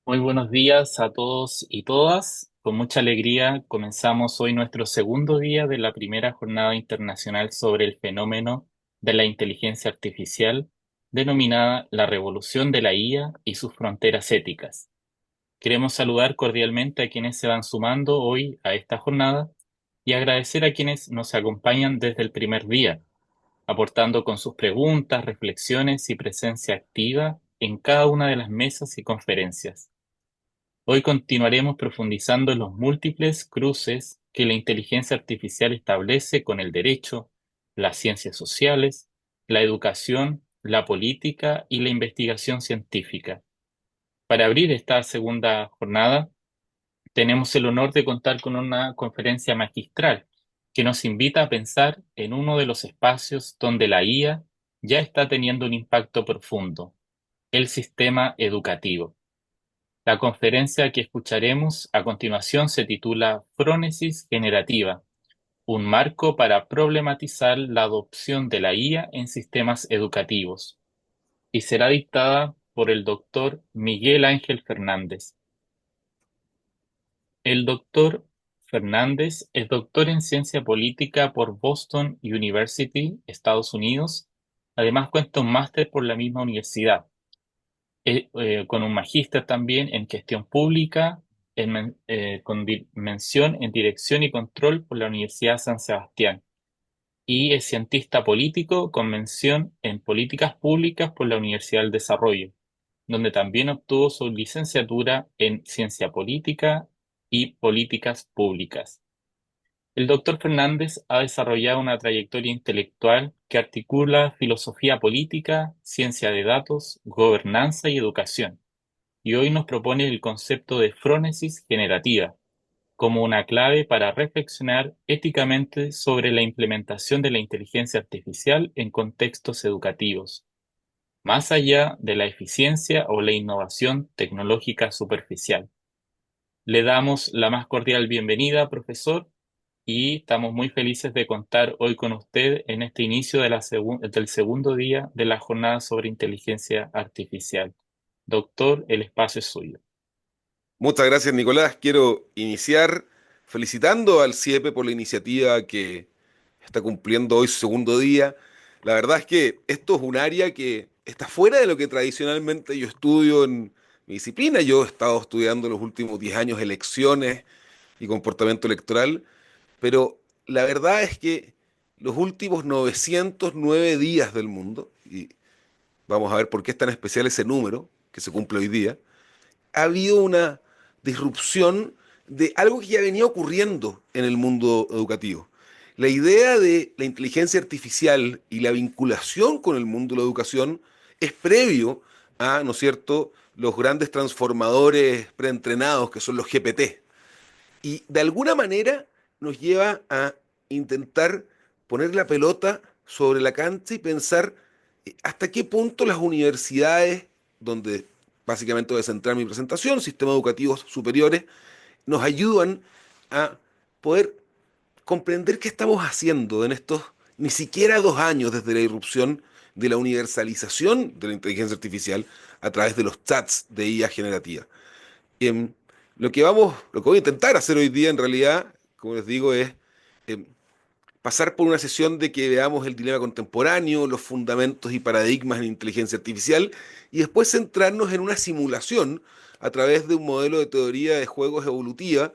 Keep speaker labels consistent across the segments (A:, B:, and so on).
A: Muy buenos días a todos y todas. Con mucha alegría comenzamos hoy nuestro segundo día de la primera jornada internacional sobre el fenómeno de la inteligencia artificial, denominada la revolución de la IA y sus fronteras éticas. Queremos saludar cordialmente a quienes se van sumando hoy a esta jornada y agradecer a quienes nos acompañan desde el primer día, aportando con sus preguntas, reflexiones y presencia activa en cada una de las mesas y conferencias. Hoy continuaremos profundizando en los múltiples cruces que la inteligencia artificial establece con el derecho, las ciencias sociales, la educación, la política y la investigación científica. Para abrir esta segunda jornada, tenemos el honor de contar con una conferencia magistral que nos invita a pensar en uno de los espacios donde la IA ya está teniendo un impacto profundo, el sistema educativo. La conferencia que escucharemos a continuación se titula Frónesis generativa, un marco para problematizar la adopción de la IA en sistemas educativos, y será dictada por el doctor Miguel Ángel Fernández. El doctor Fernández es doctor en ciencia política por Boston University, Estados Unidos. Además cuenta un máster por la misma universidad con un magíster también en gestión pública, con mención en dirección y control por la Universidad San Sebastián. Y es cientista político con mención en políticas públicas por la Universidad del Desarrollo, donde también obtuvo su licenciatura en ciencia política y políticas públicas. El doctor Fernández ha desarrollado una trayectoria intelectual que articula filosofía política, ciencia de datos, gobernanza y educación, y hoy nos propone el concepto de frónesis generativa como una clave para reflexionar éticamente sobre la implementación de la inteligencia artificial en contextos educativos, más allá de la eficiencia o la innovación tecnológica superficial. Le damos la más cordial bienvenida, profesor, y estamos muy felices de contar hoy con usted en este inicio de del segundo día de la jornada sobre inteligencia artificial. Doctor, el espacio es suyo.
B: Muchas gracias, Nicolás. Quiero iniciar felicitando al CIEPE por la iniciativa que está cumpliendo hoy su segundo día. La verdad es que esto es un área que está fuera de lo que tradicionalmente yo estudio en mi disciplina. Yo he estado estudiando los últimos 10 años elecciones y comportamiento electoral, pero la verdad es que los últimos 909 días del mundo, y vamos a ver por qué es tan especial ese número que se cumple hoy día, ha habido una disrupción de algo que ya venía ocurriendo en el mundo educativo. La idea de la inteligencia artificial y la vinculación con el mundo de la educación es previo a, ¿no es cierto?, los grandes transformadores preentrenados que son los GPT. Y de alguna manera nos lleva a intentar poner la pelota sobre la cancha y pensar hasta qué punto las universidades, donde básicamente voy a centrar mi presentación, sistemas educativos superiores, nos ayudan a poder comprender qué estamos haciendo en estos ni siquiera 2 años desde la irrupción de la universalización de la inteligencia artificial a través de los chats de IA generativa. Em, lo que voy a intentar hacer hoy día en realidad, como les digo, es em, pasar por una sesión de que veamos el dilema contemporáneo, los fundamentos y paradigmas en inteligencia artificial, y después centrarnos en una simulación a través de un modelo de teoría de juegos evolutiva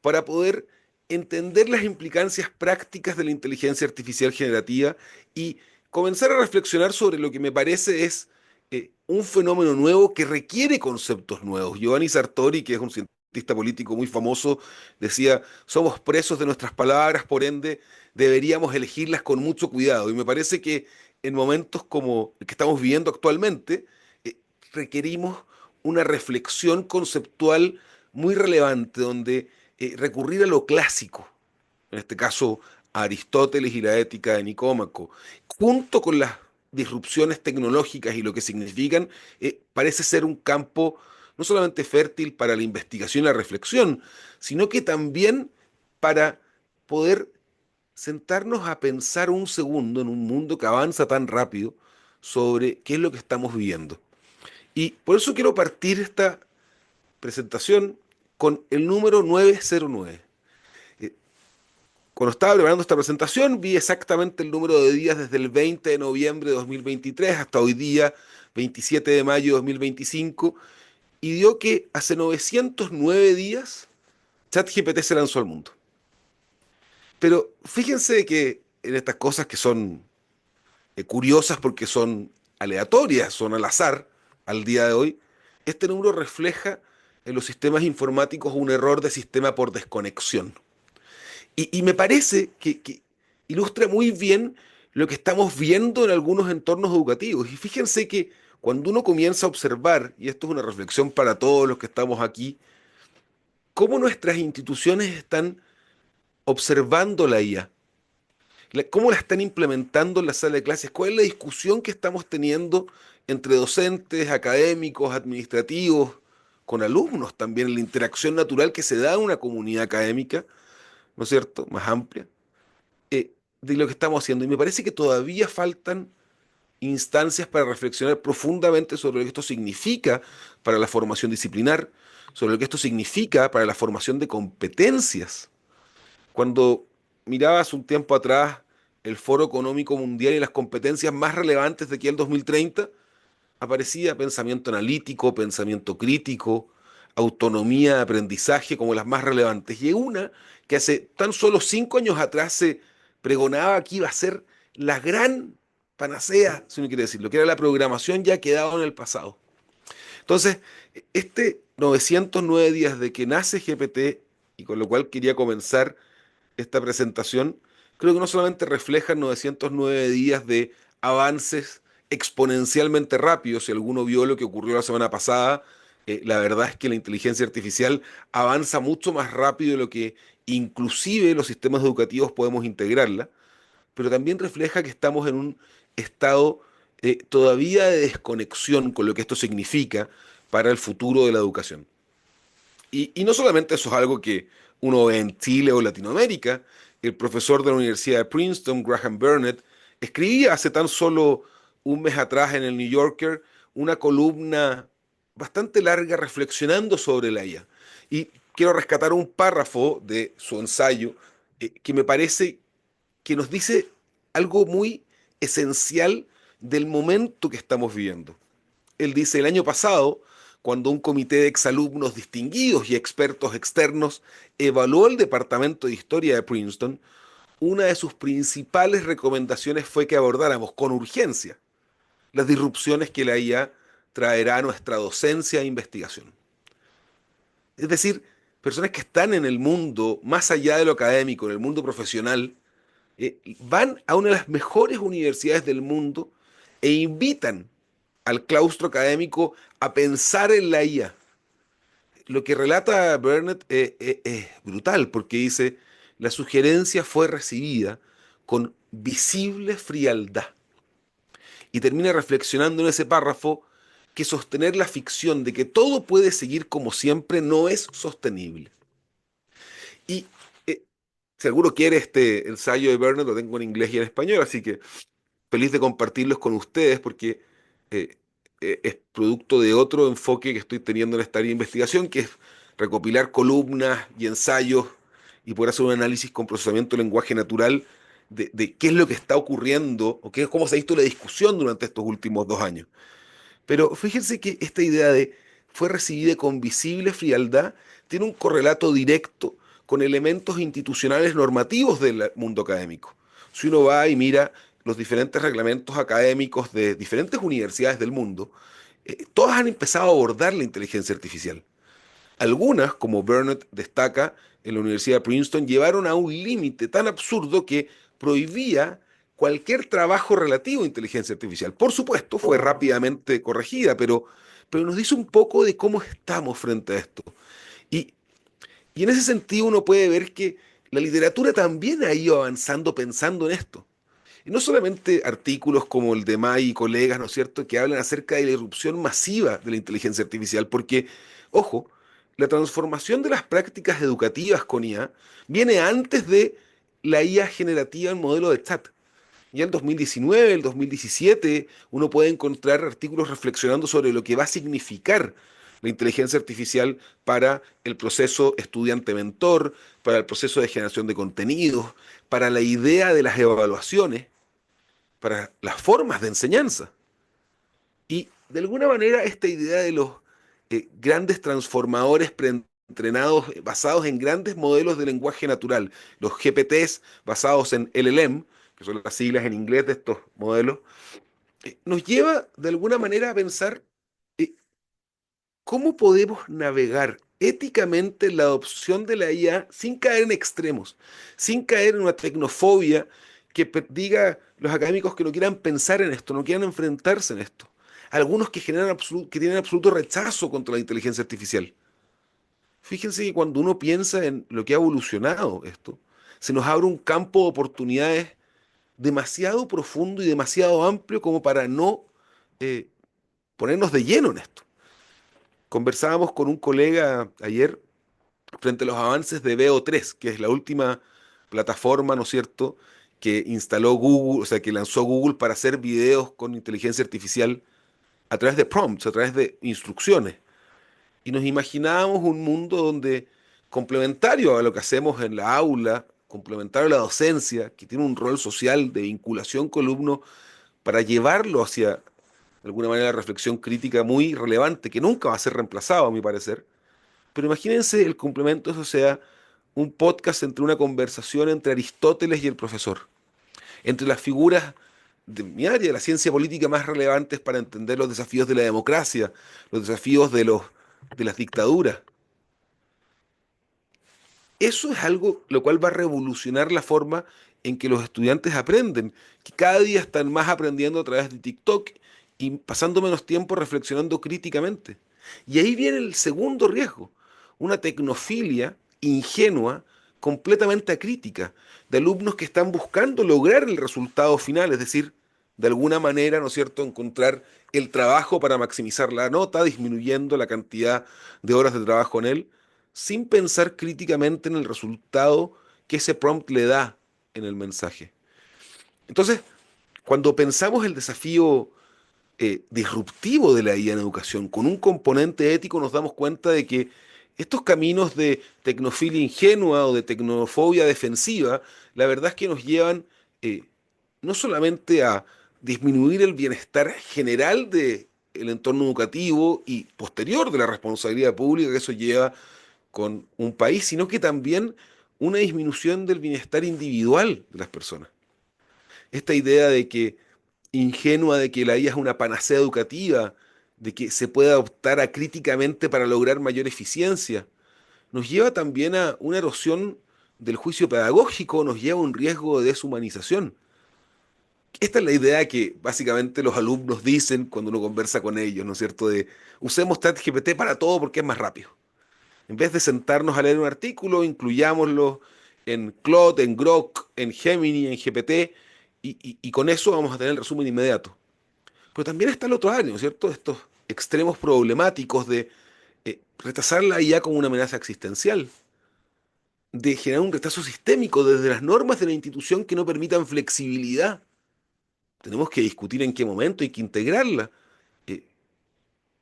B: para poder entender las implicancias prácticas de la inteligencia artificial generativa y comenzar a reflexionar sobre lo que me parece es un fenómeno nuevo que requiere conceptos nuevos. Giovanni Sartori, que es un cientista político muy famoso, decía, somos presos de nuestras palabras, por ende deberíamos elegirlas con mucho cuidado. Y me parece que en momentos como el que estamos viviendo actualmente, eh, requerimos una reflexión conceptual muy relevante, donde recurrir a lo clásico, en este caso a Aristóteles y la ética de Nicómaco, junto con las disrupciones tecnológicas y lo que significan, parece ser un campo no solamente fértil para la investigación y la reflexión, sino que también para poder sentarnos a pensar un segundo en un mundo que avanza tan rápido sobre qué es lo que estamos viviendo. Y por eso quiero partir esta presentación con el número 909. Eh, Cuando estaba preparando esta presentación, vi exactamente el número de días desde el 20 de noviembre de 2023 hasta hoy día, 27 de mayo de 2025, y dio que hace 909 días ChatGPT se lanzó al mundo. Pero fíjense que en estas cosas que son curiosas porque son aleatorias, son al azar al día de hoy, este número refleja en los sistemas informáticos un error de sistema por desconexión. Y me parece que ilustra muy bien lo que estamos viendo en algunos entornos educativos. Y fíjense que cuando uno comienza a observar, y esto es una reflexión para todos los que estamos aquí, cómo nuestras instituciones están observando la IA, cómo la están implementando en la sala de clases, cuál es la discusión que estamos teniendo entre docentes, académicos, administrativos, con alumnos también, en la interacción natural que se da en una comunidad académica, ¿no es cierto?, más amplia, de lo que estamos haciendo. Y me parece que todavía faltan instancias para reflexionar profundamente sobre lo que esto significa para la formación disciplinar, sobre lo que esto significa para la formación de competencias. Cuando mirabas un tiempo atrás el Foro Económico Mundial y las competencias más relevantes de aquí al 2030, aparecía pensamiento analítico, pensamiento crítico, autonomía de aprendizaje como las más relevantes. Y una que hace tan solo 5 años atrás se pregonaba que iba a ser la gran panacea, si uno quiere decirlo, que era la programación ya quedado en el pasado. Entonces, este 909 días de que nace GPT, y con lo cual quería comenzar esta presentación, creo que no solamente refleja 909 días de avances exponencialmente rápidos. Si alguno vio lo que ocurrió la semana pasada, la verdad es que la inteligencia artificial avanza mucho más rápido de lo que inclusive los sistemas educativos podemos integrarla, pero también refleja que estamos en un estado todavía de desconexión con lo que esto significa para el futuro de la educación. Y no solamente eso es algo que uno ve en Chile o Latinoamérica. El profesor de la Universidad de Princeton, Graham Burnett, escribía hace tan solo un mes atrás en el New Yorker una columna bastante larga reflexionando sobre la IA. Y quiero rescatar un párrafo de su ensayo que me parece que nos dice algo muy esencial del momento que estamos viviendo. Él dice, el año pasado, cuando un comité de exalumnos distinguidos y expertos externos evaluó el departamento de historia de Princeton, una de sus principales recomendaciones fue que abordáramos con urgencia las disrupciones que la IA traerá a nuestra docencia e investigación. Es decir, personas que están en el mundo, más allá de lo académico, en el mundo profesional, van a una de las mejores universidades del mundo e invitan al claustro académico a pensar en la IA. Lo que relata Burnett es brutal porque dice, la sugerencia fue recibida con visible frialdad. Y termina reflexionando en ese párrafo que sostener la ficción de que todo puede seguir como siempre no es sostenible. Y eh, seguro quiere este ensayo de Burnett, lo tengo en inglés y en español, así que feliz de compartirlos con ustedes porque eh, es producto de otro enfoque que estoy teniendo en esta área de investigación, que es recopilar columnas y ensayos y poder hacer un análisis con procesamiento de lenguaje natural de qué es lo que está ocurriendo o qué, cómo se ha visto la discusión durante estos últimos 2 años. Pero fíjense que esta idea de fue recibida con visible frialdad tiene un correlato directo con elementos institucionales normativos del mundo académico. Si uno va y mira los diferentes reglamentos académicos de diferentes universidades del mundo, todas han empezado a abordar la inteligencia artificial. Algunas, como Burnett destaca en la Universidad de Princeton, llevaron a un límite tan absurdo que prohibía cualquier trabajo relativo a inteligencia artificial. Por supuesto, fue rápidamente corregida, pero nos dice un poco de cómo estamos frente a esto. Y, y en ese sentido uno puede ver que la literatura también ha ido avanzando pensando en esto. Y no solamente artículos como el de May y colegas, ¿no es cierto?, que hablan acerca de la irrupción masiva de la inteligencia artificial, porque, ojo, la transformación de las prácticas educativas con IA viene antes de la IA generativa en modelo de chat. Ya el 2019, el 2017, uno puede encontrar artículos reflexionando sobre lo que va a significar la inteligencia artificial para el proceso estudiante-mentor, para el proceso de generación de contenidos, para la idea de las evaluaciones, para las formas de enseñanza. Y de alguna manera esta idea de los grandes transformadores preentrenados basados en grandes modelos de lenguaje natural, los GPTs basados en LLM, que son las siglas en inglés de estos modelos, nos lleva de alguna manera a pensar eh, cómo podemos navegar éticamente la adopción de la IA sin caer en extremos, sin caer en una tecnofobia que diga los académicos que no quieran pensar en esto, no quieran enfrentarse en esto. Algunos que que tienen absoluto rechazo contra la inteligencia artificial. Fíjense que cuando uno piensa en lo que ha evolucionado esto, se nos abre un campo de oportunidades demasiado profundo y demasiado amplio como para no eh, ponernos de lleno en esto. Conversábamos con un colega ayer frente a los avances de VO3, que es la última plataforma, ¿no es cierto?, que instaló Google, o sea, que lanzó Google para hacer videos con inteligencia artificial a través de prompts, a través de instrucciones. Y nos imaginábamos un mundo donde, complementario a lo que hacemos en la aula, complementario a la docencia, que tiene un rol social de vinculación con el alumno para llevarlo hacia, de alguna manera, la reflexión crítica muy relevante, que nunca va a ser reemplazado, a mi parecer. Pero imagínense el complemento, eso sea un podcast entre una conversación entre Aristóteles y el profesor, entre las figuras de mi área, la ciencia política más relevantes para entender los desafíos de la democracia, los desafíos de de las dictaduras. Eso es algo lo cual va a revolucionar la forma en que los estudiantes aprenden, que cada día están más aprendiendo a través de TikTok y pasando menos tiempo reflexionando críticamente. Y ahí viene el segundo riesgo, una tecnofilia ingenua, completamente acrítica, de alumnos que están buscando lograr el resultado final, es decir, de alguna manera, ¿no es cierto?, encontrar el trabajo para maximizar la nota, disminuyendo la cantidad de horas de trabajo en él sin pensar críticamente en el resultado que ese prompt le da en el mensaje. Entonces, cuando pensamos el desafío disruptivo de la IA en educación con un componente ético, nos damos cuenta de que estos caminos de tecnofilia ingenua o de tecnofobia defensiva, la verdad es que nos llevan eh, no solamente a disminuir el bienestar general del entorno educativo y posterior de la responsabilidad pública que eso lleva con un país, sino que también una disminución del bienestar individual de las personas. Esta idea de que ingenua de que la IA es una panacea educativa, de que se puede adoptar acríticamente para lograr mayor eficiencia, nos lleva también a una erosión del juicio pedagógico, nos lleva a un riesgo de deshumanización. Esta es la idea que básicamente los alumnos dicen cuando uno conversa con ellos, ¿no es cierto? De usemos ChatGPT para todo porque es más rápido. En vez de sentarnos a leer un artículo, incluyámoslo en Claude, en Grok, en Gemini, en GPT, y con eso vamos a tener el resumen inmediato. Pero también está el otro área, ¿no es cierto? Estos extremos problemáticos de rechazar la IA como una amenaza existencial, de generar un rechazo sistémico desde las normas de la institución que no permitan flexibilidad. Tenemos que discutir en qué momento hay que integrarla. Eh,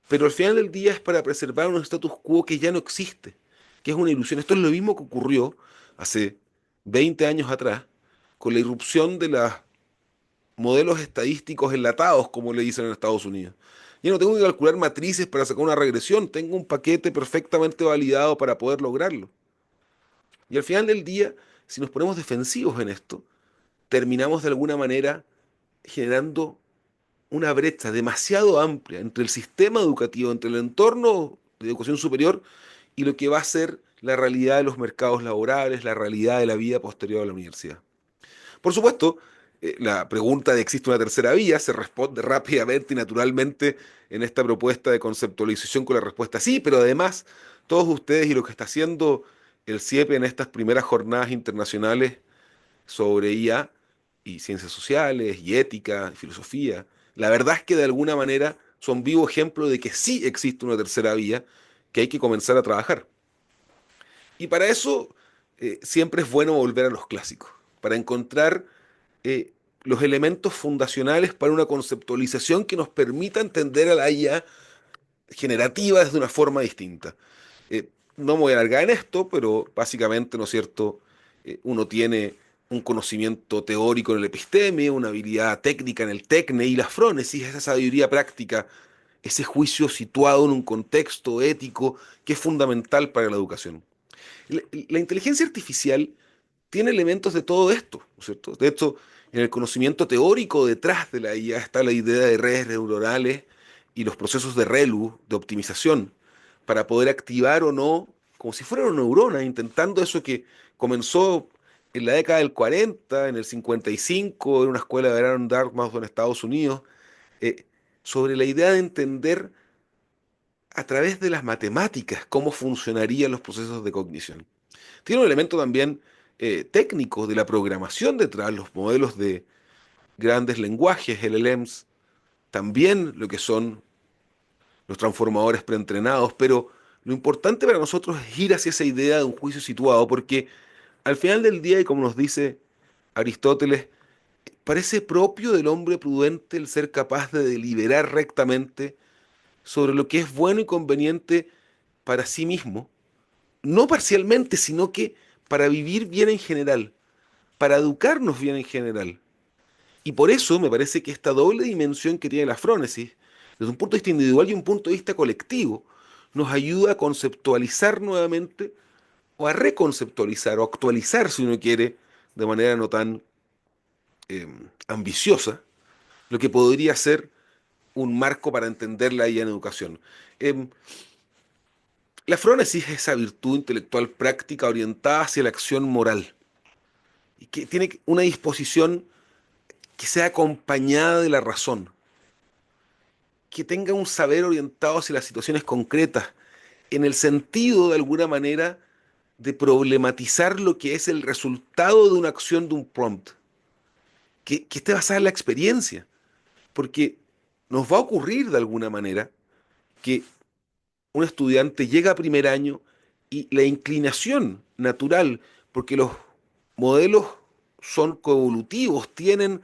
B: pero al final del día es para preservar un status quo que ya no existe, que es una ilusión. Esto es lo mismo que ocurrió hace 20 años atrás con la irrupción de los modelos estadísticos enlatados, como le dicen en Estados Unidos. Yo no tengo que calcular matrices para sacar una regresión, tengo un paquete perfectamente validado para poder lograrlo. Y al final del día, si nos ponemos defensivos en esto, terminamos de alguna manera generando una brecha demasiado amplia entre el sistema educativo, entre el entorno de educación superior y lo que va a ser la realidad de los mercados laborales, la realidad de la vida posterior a la universidad. Por supuesto, la pregunta de existe una tercera vía se responde rápidamente y naturalmente en esta propuesta de conceptualización con la respuesta sí, pero además todos ustedes y lo que está haciendo el CIEP en estas primeras jornadas internacionales sobre IA y ciencias sociales y ética y filosofía, la verdad es que de alguna manera son vivo ejemplo de que sí existe una tercera vía que hay que comenzar a trabajar. Y para eso siempre es bueno volver a los clásicos, para encontrar los elementos fundacionales para una conceptualización que nos permita entender a la IA generativa desde una forma distinta. No me voy a alargar en esto, pero básicamente, ¿no es cierto? Uno tiene un conocimiento teórico en el episteme, una habilidad técnica en el tecne y la frónesis, esa sabiduría práctica, ese juicio situado en un contexto ético que es fundamental para la educación. La inteligencia artificial tiene elementos de todo esto, ¿no es cierto? De hecho, en el conocimiento teórico detrás de la IA está la idea de redes neuronales y los procesos de ReLU, de optimización, para poder activar o no, como si fuera una neurona, intentando eso que comenzó en la década del 40, en el 55, en una escuela de verano en Dartmouth en Estados Unidos, eh, sobre la idea de entender a través de las matemáticas cómo funcionarían los procesos de cognición. Tiene un elemento también técnico de la programación detrás, los modelos de grandes lenguajes, LLMs, también lo que son los transformadores preentrenados, pero lo importante para nosotros es ir hacia esa idea de un juicio situado, porque al final del día, y como nos dice Aristóteles, parece propio del hombre prudente el ser capaz de deliberar rectamente sobre lo que es bueno y conveniente para sí mismo, no parcialmente, sino que para vivir bien en general, para educarnos bien en general. Y por eso me parece que esta doble dimensión que tiene la frónesis, desde un punto de vista individual y un punto de vista colectivo, nos ayuda a conceptualizar nuevamente o a reconceptualizar o actualizar, si uno quiere, de manera no tan eh, ambiciosa, lo que podría ser un marco para entenderla IA en educación. Eh, la frónesis es esa virtud intelectual práctica orientada hacia la acción moral y que tiene una disposición que sea acompañada de la razón, que tenga un saber orientado hacia las situaciones concretas, en el sentido, de alguna manera, de problematizar lo que es el resultado de una acción de un prompt, que esté basada en la experiencia, porque nos va a ocurrir de alguna manera que un estudiante llega a primer año y la inclinación natural, porque los modelos son coevolutivos, tienen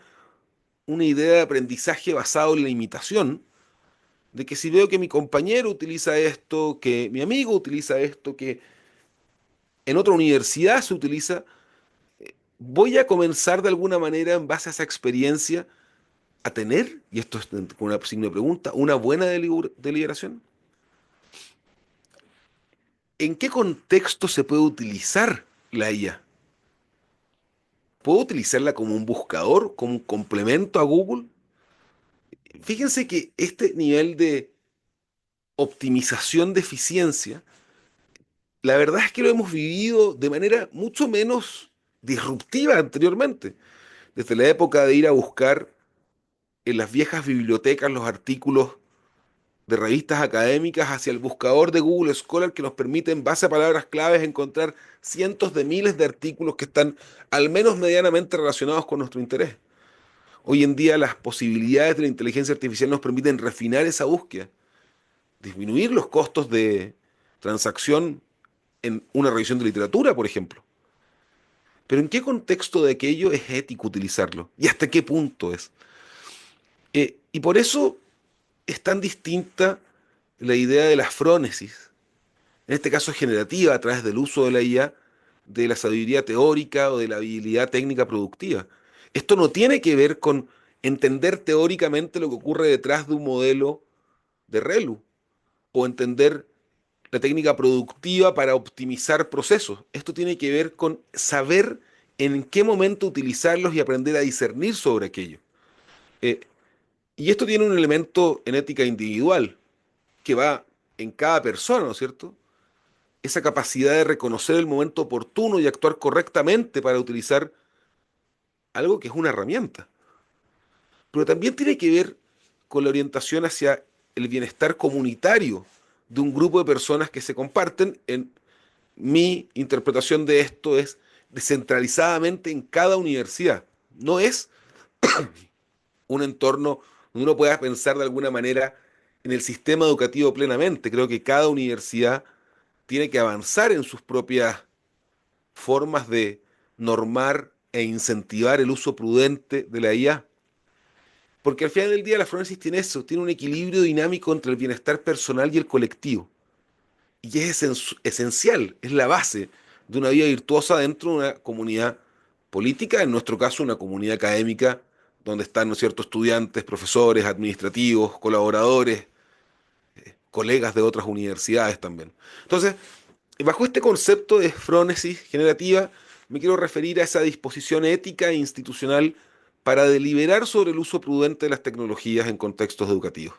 B: una idea de aprendizaje basado en la imitación, de que si veo que mi compañero utiliza esto, que mi amigo utiliza esto, que en otra universidad se utiliza, voy a comenzar de alguna manera en base a esa experiencia a tener, y esto es con una signo de pregunta, una buena deliberación. ¿En qué contexto se puede utilizar la IA? ¿Puedo utilizarla como un buscador, como un complemento a Google? Fíjense que este nivel de optimización de eficiencia, la verdad es que lo hemos vivido de manera mucho menos disruptiva anteriormente. Desde la época de ir a buscar en las viejas bibliotecas los artículos de revistas académicas hacia el buscador de Google Scholar que nos permite en base a palabras claves encontrar cientos de miles de artículos que están al menos medianamente relacionados con nuestro interés. Hoy en día las posibilidades de la inteligencia artificial nos permiten refinar esa búsqueda, disminuir los costos de transacción en una revisión de literatura, por ejemplo. Pero ¿en qué contexto de aquello es ético utilizarlo? ¿Y hasta qué punto es? Y por eso es tan distinta la idea de la frónesis, en este caso generativa, a través del uso de la IA, de la sabiduría teórica o de la habilidad técnica productiva. Esto no tiene que ver con entender teóricamente lo que ocurre detrás de un modelo de ReLU o entender la técnica productiva para optimizar procesos. Esto tiene que ver con saber en qué momento utilizarlos y aprender a discernir sobre aquello. Eh, y esto tiene un elemento en ética individual que va en cada persona, ¿no es cierto? Esa capacidad de reconocer el momento oportuno y actuar correctamente para utilizar algo que es una herramienta. Pero también tiene que ver con la orientación hacia el bienestar comunitario de un grupo de personas que se comparten. En mi interpretación de esto es descentralizadamente en cada universidad. No es un entorno donde uno pueda pensar de alguna manera en el sistema educativo plenamente. Creo que cada universidad tiene que avanzar en sus propias formas de normar e incentivar el uso prudente de la IA. Porque al final del día la fronesis tiene eso, tiene un equilibrio dinámico entre el bienestar personal y el colectivo. Y es esencial, es la base de una vida virtuosa dentro de una comunidad política, en nuestro caso una comunidad académica, donde están, ¿no es cierto?, estudiantes, profesores, administrativos, colaboradores, colegas de otras universidades también. Entonces, bajo este concepto de frónesis generativa, me quiero referir a esa disposición ética e institucional para deliberar sobre el uso prudente de las tecnologías en contextos educativos,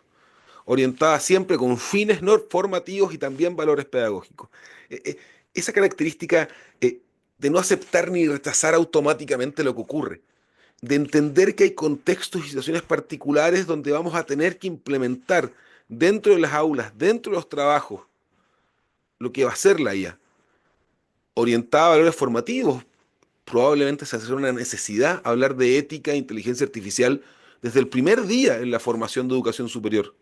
B: orientada siempre con fines formativos y también valores pedagógicos. Eh, eh, esa característica de no aceptar ni rechazar automáticamente lo que ocurre, de entender que hay contextos y situaciones particulares donde vamos a tener que implementar dentro de las aulas, dentro de los trabajos, lo que va a ser la IA, orientada a valores formativos. Probablemente se hace una necesidad hablar de ética e inteligencia artificial desde el primer día en la formación de educación superior.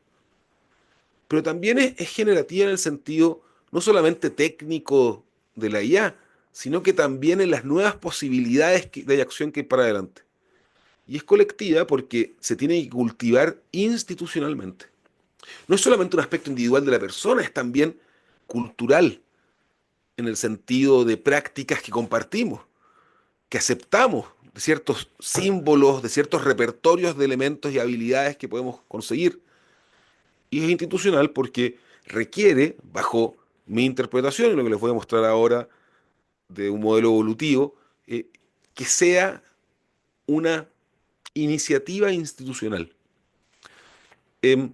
B: Pero también es generativa en el sentido no solamente técnico de la IA, sino que también en las nuevas posibilidades de acción que hay para adelante. Y es colectiva porque se tiene que cultivar institucionalmente. No es solamente un aspecto individual de la persona, es también cultural, en el sentido de prácticas que compartimos, que aceptamos, de ciertos símbolos, de ciertos repertorios de elementos y habilidades que podemos conseguir. Y es institucional porque requiere, bajo mi interpretación, y lo que les voy a mostrar ahora de un modelo evolutivo, que sea una iniciativa institucional. Em,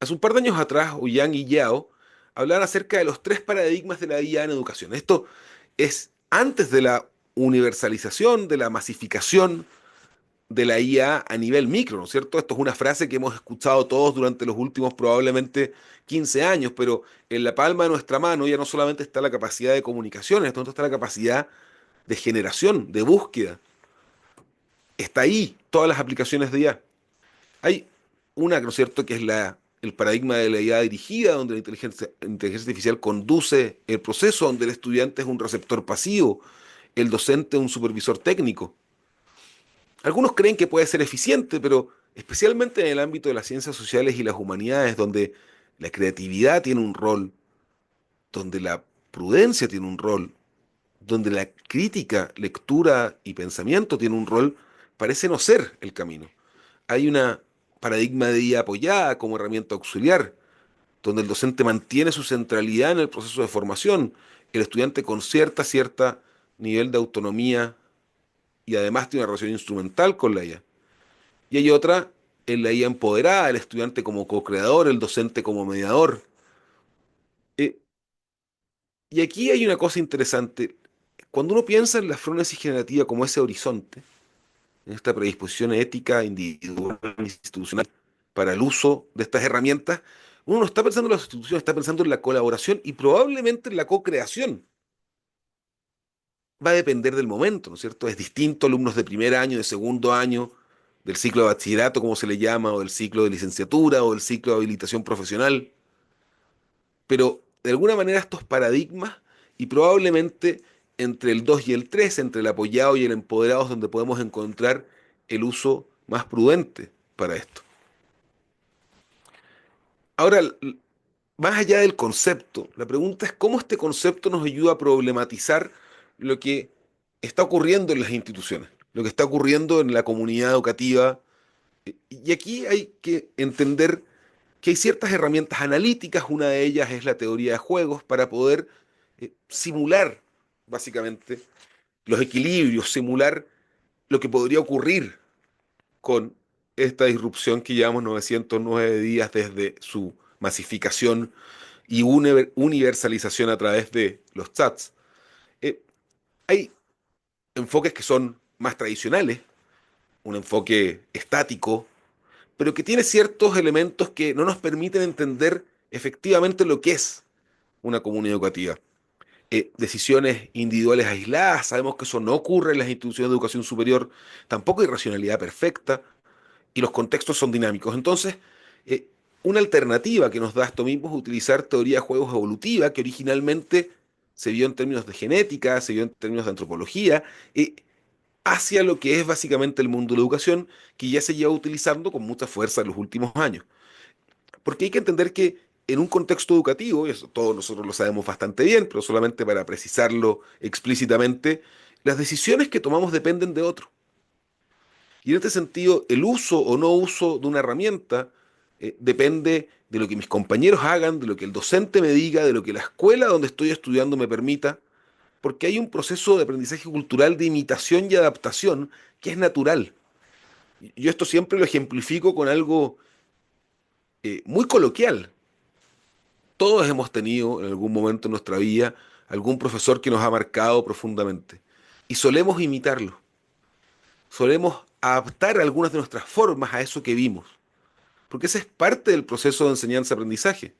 B: Hace un par de años atrás, Ouyang y Yao hablaban acerca de los tres paradigmas de la IA en educación. Esto es antes de la universalización, de la masificación de la IA a nivel micro, ¿no es cierto? Esto es una frase que hemos escuchado todos durante los últimos probablemente 15 años, pero en la palma de nuestra mano ya no solamente está la capacidad de comunicación, esto está la capacidad de generación, de búsqueda. Está ahí todas las aplicaciones de IA. Hay una, ¿no es cierto?, que es el paradigma de la IA dirigida, donde la inteligencia artificial conduce el proceso, donde el estudiante es un receptor pasivo, el docente un supervisor técnico. Algunos creen que puede ser eficiente, pero especialmente en el ámbito de las ciencias sociales y las humanidades, donde la creatividad tiene un rol, donde la prudencia tiene un rol, donde la crítica, lectura y pensamiento tiene un rol, parece no ser el camino. Hay una paradigma de IA apoyada como herramienta auxiliar, donde el docente mantiene su centralidad en el proceso de formación, el estudiante con cierta nivel de autonomía y además tiene una relación instrumental con la IA. Y hay otra en la IA empoderada, el estudiante como co-creador, el docente como mediador. Eh, y aquí hay una cosa interesante. Cuando uno piensa en la frónesis generativa como ese horizonte, en esta predisposición ética, individual, institucional, para el uso de estas herramientas, uno no está pensando en las instituciones, está pensando en la colaboración y probablemente en la co-creación. Va a depender del momento, ¿no es cierto? Es distinto alumnos de primer año, de segundo año, del ciclo de bachillerato, como se le llama, o del ciclo de licenciatura, o del ciclo de habilitación profesional. Pero de alguna manera estos paradigmas, y probablemente entre el 2 y el 3, entre el apoyado y el empoderado, es donde podemos encontrar el uso más prudente para esto. Ahora, más allá del concepto, la pregunta es cómo este concepto nos ayuda a problematizar lo que está ocurriendo en las instituciones, lo que está ocurriendo en la comunidad educativa. Y aquí hay que entender que hay ciertas herramientas analíticas, una de ellas es la teoría de juegos, para poder simular, básicamente, los equilibrios, simular lo que podría ocurrir con esta disrupción que llevamos 909 días desde su masificación y universalización a través de los chats. Eh, Hay enfoques que son más tradicionales, un enfoque estático, pero que tiene ciertos elementos que no nos permiten entender efectivamente lo que es una comunidad educativa. Decisiones individuales aisladas, sabemos que eso no ocurre en las instituciones de educación superior, tampoco hay racionalidad perfecta y los contextos son dinámicos. Entonces, eh, una alternativa que nos da esto mismo es utilizar teoría de juegos evolutiva, que originalmente se vio en términos de genética, se vio en términos de antropología, hacia lo que es básicamente el mundo de la educación, que ya se lleva utilizando con mucha fuerza en los últimos años. Porque hay que entender que en un contexto educativo, y eso todos nosotros lo sabemos bastante bien, pero solamente para precisarlo explícitamente, las decisiones que tomamos dependen de otros. Y en este sentido, el uso o no uso de una herramienta depende de lo que mis compañeros hagan, de lo que el docente me diga, de lo que la escuela donde estoy estudiando me permita, porque hay un proceso de aprendizaje cultural de imitación y adaptación que es natural. Yo esto siempre lo ejemplifico con algo muy coloquial. Todos hemos tenido en algún momento en nuestra vida algún profesor que nos ha marcado profundamente y solemos imitarlo, solemos adaptar algunas de nuestras formas a eso que vimos, porque ese es parte del proceso de enseñanza-aprendizaje.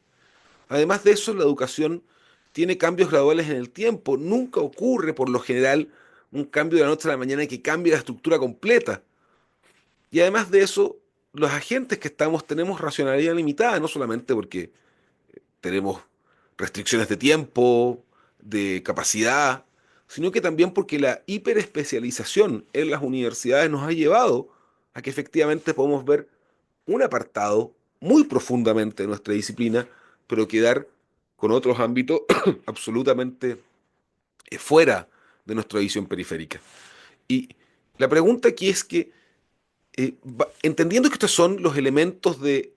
B: Además de eso, la educación tiene cambios graduales en el tiempo, nunca ocurre por lo general un cambio de la noche a la mañana que cambie la estructura completa. Y además de eso, los agentes que estamos tenemos racionalidad limitada, no solamente porque tenemos restricciones de tiempo, de capacidad, sino que también porque la hiperespecialización en las universidades nos ha llevado a que efectivamente podemos ver un apartado muy profundamente de nuestra disciplina, pero quedar con otros ámbitos absolutamente fuera de nuestra visión periférica. Y la pregunta aquí es que, entendiendo que estos son los elementos de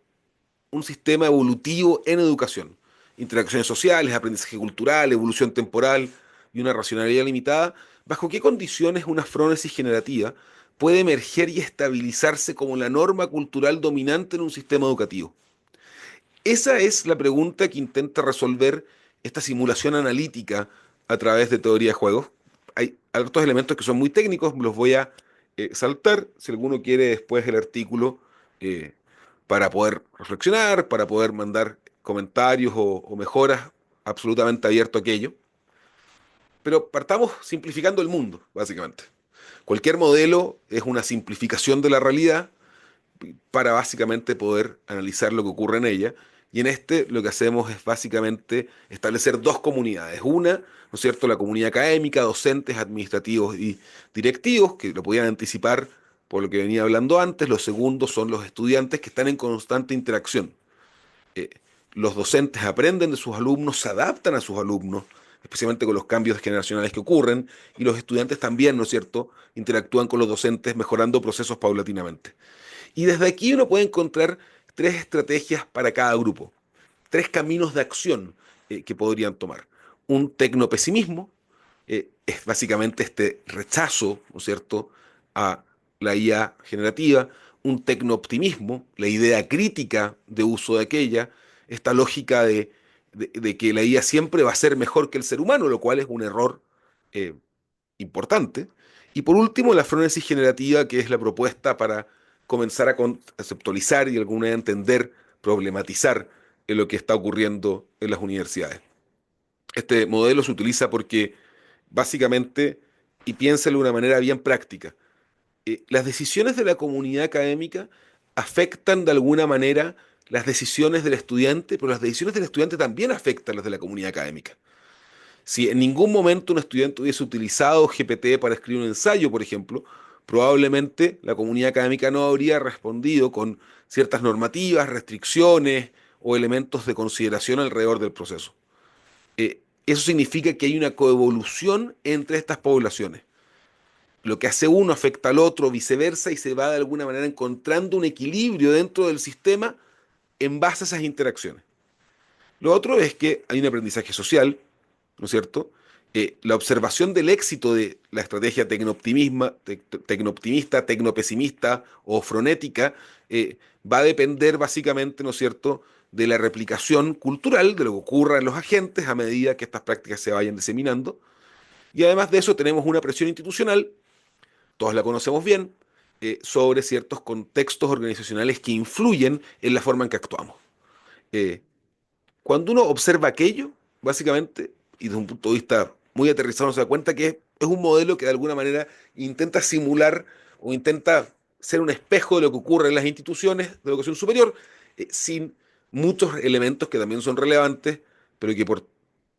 B: un sistema evolutivo en educación. Interacciones sociales, aprendizaje cultural, evolución temporal y una racionalidad limitada. ¿Bajo qué condiciones una frónesis generativa puede emerger y estabilizarse como la norma cultural dominante en un sistema educativo? Esa es la pregunta que intenta resolver esta simulación analítica a través de teoría de juegos. Hay otros elementos que son muy técnicos, los voy a saltar. Si alguno quiere después el artículo eh, para poder reflexionar, para poder mandar comentarios o mejoras, absolutamente abierto a aquello. Pero partamos simplificando el mundo, básicamente. Cualquier modelo es una simplificación de la realidad para básicamente poder analizar lo que ocurre en ella. Y en este lo que hacemos es básicamente establecer dos comunidades. Una, ¿no es cierto?, la comunidad académica, docentes, administrativos y directivos, que lo podían anticipar por lo que venía hablando antes. Los segundos son los estudiantes que están en constante interacción. eh, los docentes aprenden de sus alumnos, se adaptan a sus alumnos, especialmente con los cambios generacionales que ocurren, y los estudiantes también, ¿no es cierto?, interactúan con los docentes mejorando procesos paulatinamente. Y desde aquí uno puede encontrar tres estrategias para cada grupo, tres caminos de acción que podrían tomar. Un tecnopesimismo es básicamente este rechazo, ¿no es cierto?, a la IA generativa. Un tecnooptimismo, la idea crítica de uso de aquella, esta lógica de que la IA siempre va a ser mejor que el ser humano, lo cual es un error eh, importante. Y por último, la frónesis generativa, que es la propuesta para comenzar a conceptualizar y de alguna manera entender, problematizar en lo que está ocurriendo en las universidades. Este modelo se utiliza porque básicamente, y piénsalo de una manera bien práctica, las decisiones de la comunidad académica afectan de alguna manera las decisiones del estudiante, pero las decisiones del estudiante también afectan las de la comunidad académica. Si en ningún momento un estudiante hubiese utilizado GPT para escribir un ensayo, por ejemplo, probablemente la comunidad académica no habría respondido con ciertas normativas, restricciones o elementos de consideración alrededor del proceso. Eso significa que hay una coevolución entre estas poblaciones. Lo que hace uno afecta al otro, viceversa, y se va de alguna manera encontrando un equilibrio dentro del sistema en base a esas interacciones. Lo otro es que hay un aprendizaje social, ¿no es cierto? La observación del éxito de la estrategia tecnooptimista, tecnopesimista o frenética va a depender básicamente, ¿no es cierto?, de la replicación cultural de lo que ocurra en los agentes a medida que estas prácticas se vayan diseminando. Y además de eso tenemos una presión institucional, todos la conocemos bien, sobre ciertos contextos organizacionales que influyen en la forma en que actuamos. Eh, Cuando uno observa aquello, básicamente, y desde un punto de vista muy aterrizado, se da cuenta que es un modelo que de alguna manera intenta simular o intenta ser un espejo de lo que ocurre en las instituciones de educación superior, sin muchos elementos que también son relevantes, pero que por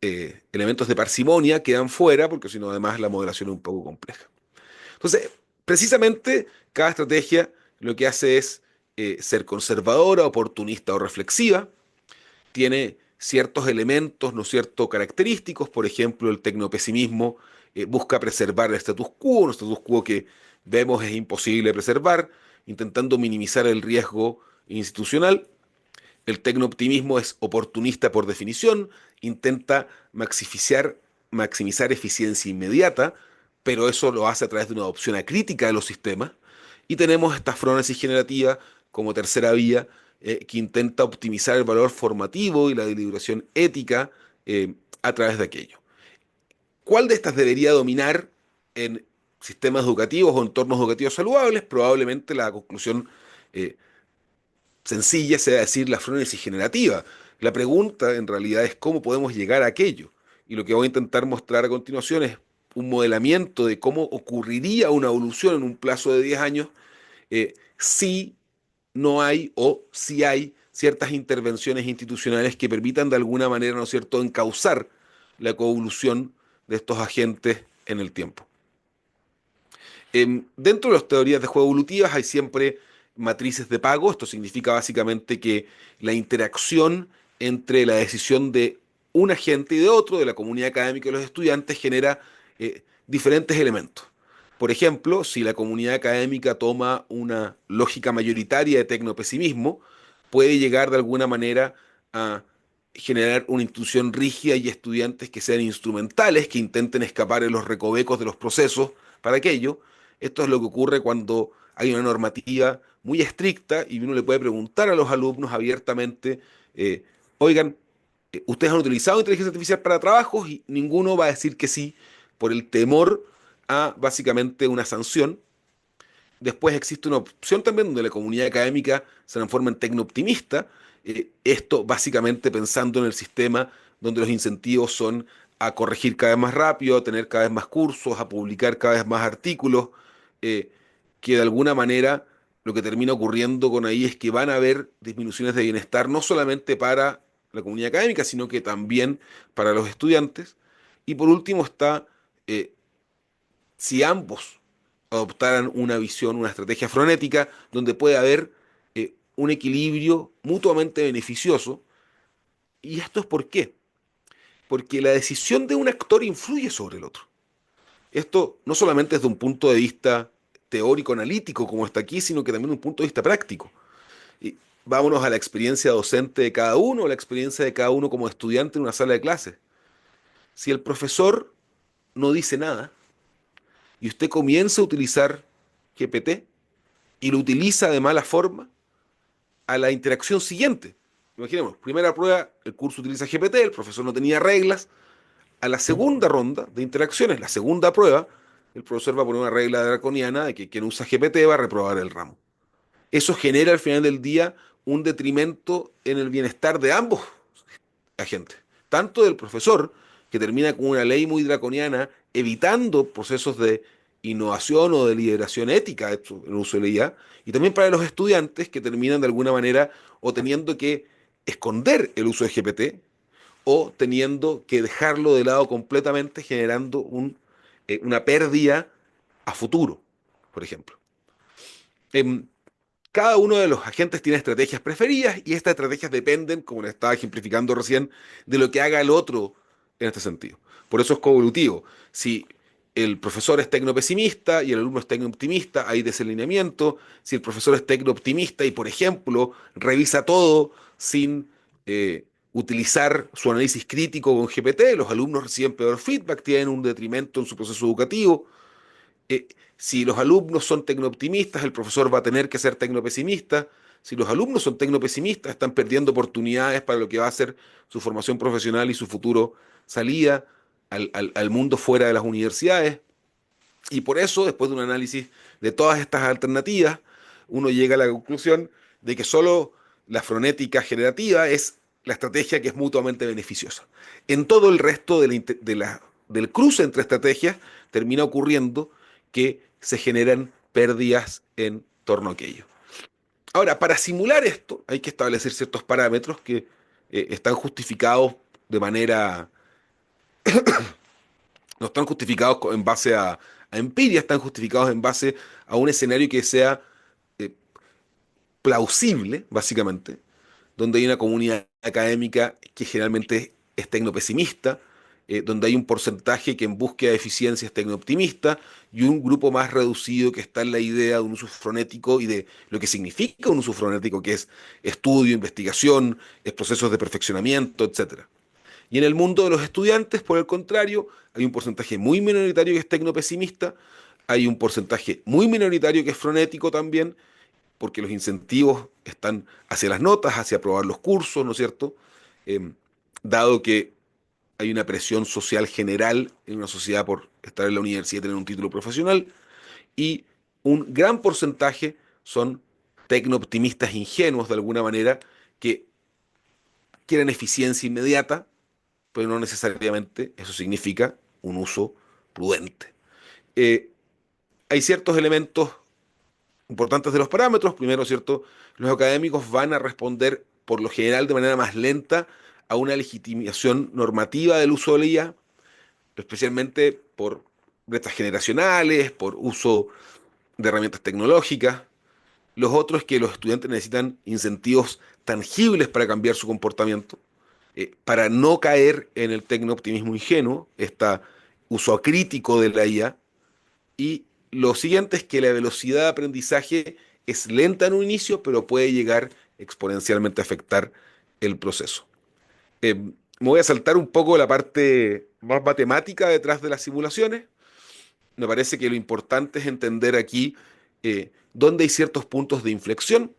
B: elementos de parsimonia quedan fuera, porque si no, además la modelación es un poco compleja. Entonces, precisamente, cada estrategia lo que hace es ser conservadora, oportunista o reflexiva. Tiene ciertos elementos, ¿no es cierto?, característicos. Por ejemplo, el tecnopesimismo busca preservar el status quo, un status quo que vemos es imposible preservar, intentando minimizar el riesgo institucional. El tecnooptimismo es oportunista por definición, intenta maximizar eficiencia inmediata, pero eso lo hace a través de una adopción acrítica de los sistemas. Y tenemos esta frónesis generativa como tercera vía, que intenta optimizar el valor formativo y la deliberación ética a través de aquello. ¿Cuál de estas debería dominar en sistemas educativos o entornos educativos saludables? Probablemente la conclusión eh, sencilla sea decir la frónesis generativa. La pregunta en realidad es cómo podemos llegar a aquello. Y lo que voy a intentar mostrar a continuación es un modelamiento de cómo ocurriría una evolución en un plazo de 10 años si no hay o si hay ciertas intervenciones institucionales que permitan de alguna manera, ¿no es cierto?, encauzar la coevolución de estos agentes en el tiempo. Dentro de las teorías de juego evolutivas hay siempre matrices de pago. Esto significa básicamente que la interacción entre la decisión de un agente y de otro, de la comunidad académica y los estudiantes, genera diferentes elementos. Por ejemplo, si la comunidad académica toma una lógica mayoritaria de tecnopesimismo, puede llegar de alguna manera a generar una institución rígida y estudiantes que sean instrumentales, que intenten escapar en los recovecos de los procesos para aquello. Esto es lo que ocurre cuando hay una normativa muy estricta y uno le puede preguntar a los alumnos abiertamente, eh, oigan, ¿ustedes han utilizado inteligencia artificial para trabajos? Y ninguno va a decir que sí por el temor a básicamente una sanción. Después existe una opción también donde la comunidad académica se transforma en tecnooptimista. Esto básicamente pensando en el sistema donde los incentivos son a corregir cada vez más rápido, a tener cada vez más cursos, a publicar cada vez más artículos, eh, que de alguna manera lo que termina ocurriendo con ahí es que van a haber disminuciones de bienestar no solamente para la comunidad académica, sino que también para los estudiantes. Y por último está eh, si ambos adoptaran una visión, una estrategia frenética, donde puede haber un equilibrio mutuamente beneficioso. ¿Y esto es por qué? Porque la decisión de un actor influye sobre el otro. Esto no solamente desde un punto de vista teórico, analítico, como está aquí, sino que también un punto de vista práctico. Y vámonos a la experiencia docente de cada uno, a la experiencia de cada uno como estudiante en una sala de clases. Si el profesor no dice nada y usted comienza a utilizar GPT, y lo utiliza de mala forma a la interacción siguiente. Imaginemos, primera prueba, el curso utiliza GPT, el profesor no tenía reglas. A la segunda ronda de interacciones, la segunda prueba, el profesor va a poner una regla draconiana de que quien usa GPT va a reprobar el ramo. Eso genera al final del día un detrimento en el bienestar de ambos agentes, tanto del profesor, que termina con una ley muy draconiana, evitando procesos de innovación o de liberación ética en el uso de la IA, y también para los estudiantes que terminan de alguna manera o teniendo que esconder el uso de GPT o teniendo que dejarlo de lado completamente, generando una pérdida a futuro, por ejemplo. Em, Cada uno de los agentes tiene estrategias preferidas y estas estrategias dependen, como le estaba ejemplificando recién, de lo que haga el otro en este sentido. Por eso es coevolutivo. Si el profesor es tecnopesimista y el alumno es tecnooptimista, hay desalineamiento. Si el profesor es tecnooptimista y, por ejemplo, revisa todo sin utilizar su análisis crítico con GPT, los alumnos reciben peor feedback, tienen un detrimento en su proceso educativo. Si los alumnos son tecnooptimistas, el profesor va a tener que ser tecnopesimista. Si los alumnos son tecnopesimistas, están perdiendo oportunidades para lo que va a ser su formación profesional y su futuro salida al mundo fuera de las universidades. Y por eso, después de un análisis de todas estas alternativas, uno llega a la conclusión de que solo la frenética generativa es la estrategia que es mutuamente beneficiosa. En todo el resto del cruce entre estrategias termina ocurriendo que se generan pérdidas en torno a aquello. Ahora, para simular esto hay que establecer ciertos parámetros que están justificados de manera, no están justificados en base a a empiria, están justificados en base a un escenario que sea eh, plausible, básicamente, donde hay una comunidad académica que generalmente es tecnopesimista, donde hay un porcentaje que en búsqueda de eficiencia es tecnooptimista y un grupo más reducido que está en la idea de un uso frenético y de lo que significa un uso frenético, que es estudio, investigación, es procesos de perfeccionamiento, etcétera. Y en el mundo de los estudiantes, por el contrario, hay un porcentaje muy minoritario que es tecnopesimista, hay un porcentaje muy minoritario que es frenético también, porque los incentivos están hacia las notas, hacia aprobar los cursos, ¿no es cierto? Eh, Dado que hay una presión social general en una sociedad por estar en la universidad y tener un título profesional, y un gran porcentaje son tecno-optimistas ingenuos de alguna manera que quieren eficiencia inmediata, pero no necesariamente eso significa un uso prudente. Eh, Hay ciertos elementos importantes de los parámetros. Primero, ¿cierto? Los académicos van a responder por lo general de manera más lenta a una legitimación normativa del uso de la IA, especialmente por brechas generacionales, por uso de herramientas tecnológicas. Los otros es que los estudiantes necesitan incentivos tangibles para cambiar su comportamiento, para no caer en el tecno-optimismo ingenuo, este uso acrítico de la IA. Y lo siguiente es que la velocidad de aprendizaje es lenta en un inicio, pero puede llegar exponencialmente a afectar el proceso. Me voy a saltar un poco la parte más matemática detrás de las simulaciones. Me parece que lo importante es entender aquí dónde hay ciertos puntos de inflexión.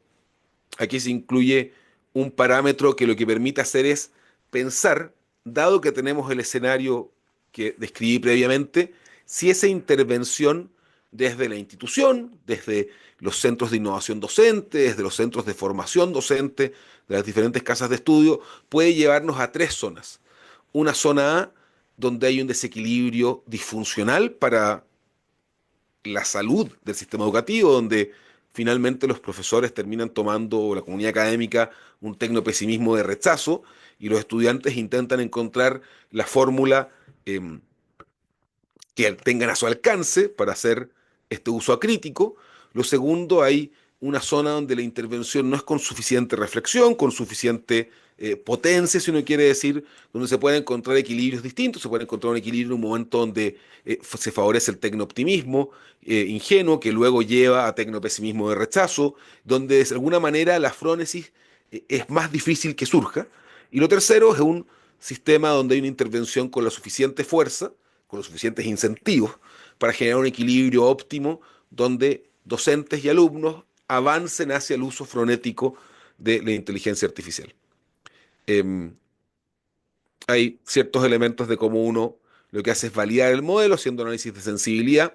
B: Aquí se incluye un parámetro que lo que permite hacer es pensar, dado que tenemos el escenario que describí previamente, si esa intervención desde la institución, desde los centros de innovación docente, desde los centros de formación docente, de las diferentes casas de estudio, puede llevarnos a tres zonas. Una zona A, donde hay un desequilibrio disfuncional para la salud del sistema educativo, donde finalmente los profesores terminan tomando, o la comunidad académica, un tecnopesimismo de rechazo y los estudiantes intentan encontrar la fórmula eh, que tengan a su alcance para hacer este uso acrítico. Lo segundo, hay una zona donde la intervención no es con suficiente reflexión, con suficiente potencia, si uno quiere decir, donde se pueden encontrar equilibrios distintos, se puede encontrar un equilibrio en un momento donde se favorece el tecnooptimismo ingenuo, que luego lleva a tecnopesimismo de rechazo, donde de alguna manera la frónesis es más difícil que surja. Y lo tercero es un sistema donde hay una intervención con la suficiente fuerza, con los suficientes incentivos para generar un equilibrio óptimo donde docentes y alumnos avancen hacia el uso frenético de la inteligencia artificial. Eh, Hay ciertos elementos de cómo uno lo que hace es validar el modelo haciendo análisis de sensibilidad,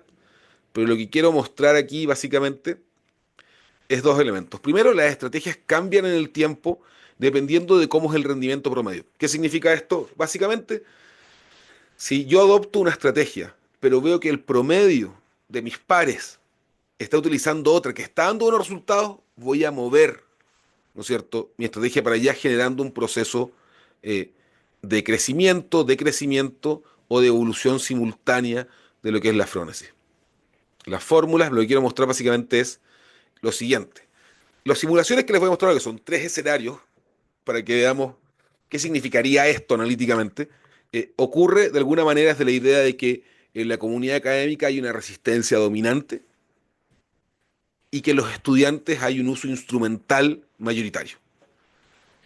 B: pero lo que quiero mostrar aquí básicamente es dos elementos. Primero, las estrategias cambian en el tiempo dependiendo de cómo es el rendimiento promedio. ¿Qué significa esto? Básicamente, si yo adopto una estrategia, pero veo que el promedio de mis pares está utilizando otra que está dando buenos resultados, voy a mover, ¿no es cierto?, mi estrategia para allá generando un proceso eh, de crecimiento o de evolución simultánea de lo que es la frónesis. Las fórmulas, lo que quiero mostrar básicamente es lo siguiente. Las simulaciones que les voy a mostrar, que son tres escenarios, para que veamos qué significaría esto analíticamente, ocurre de alguna manera desde la idea de que en la comunidad académica hay una resistencia dominante y que en los estudiantes hay un uso instrumental mayoritario.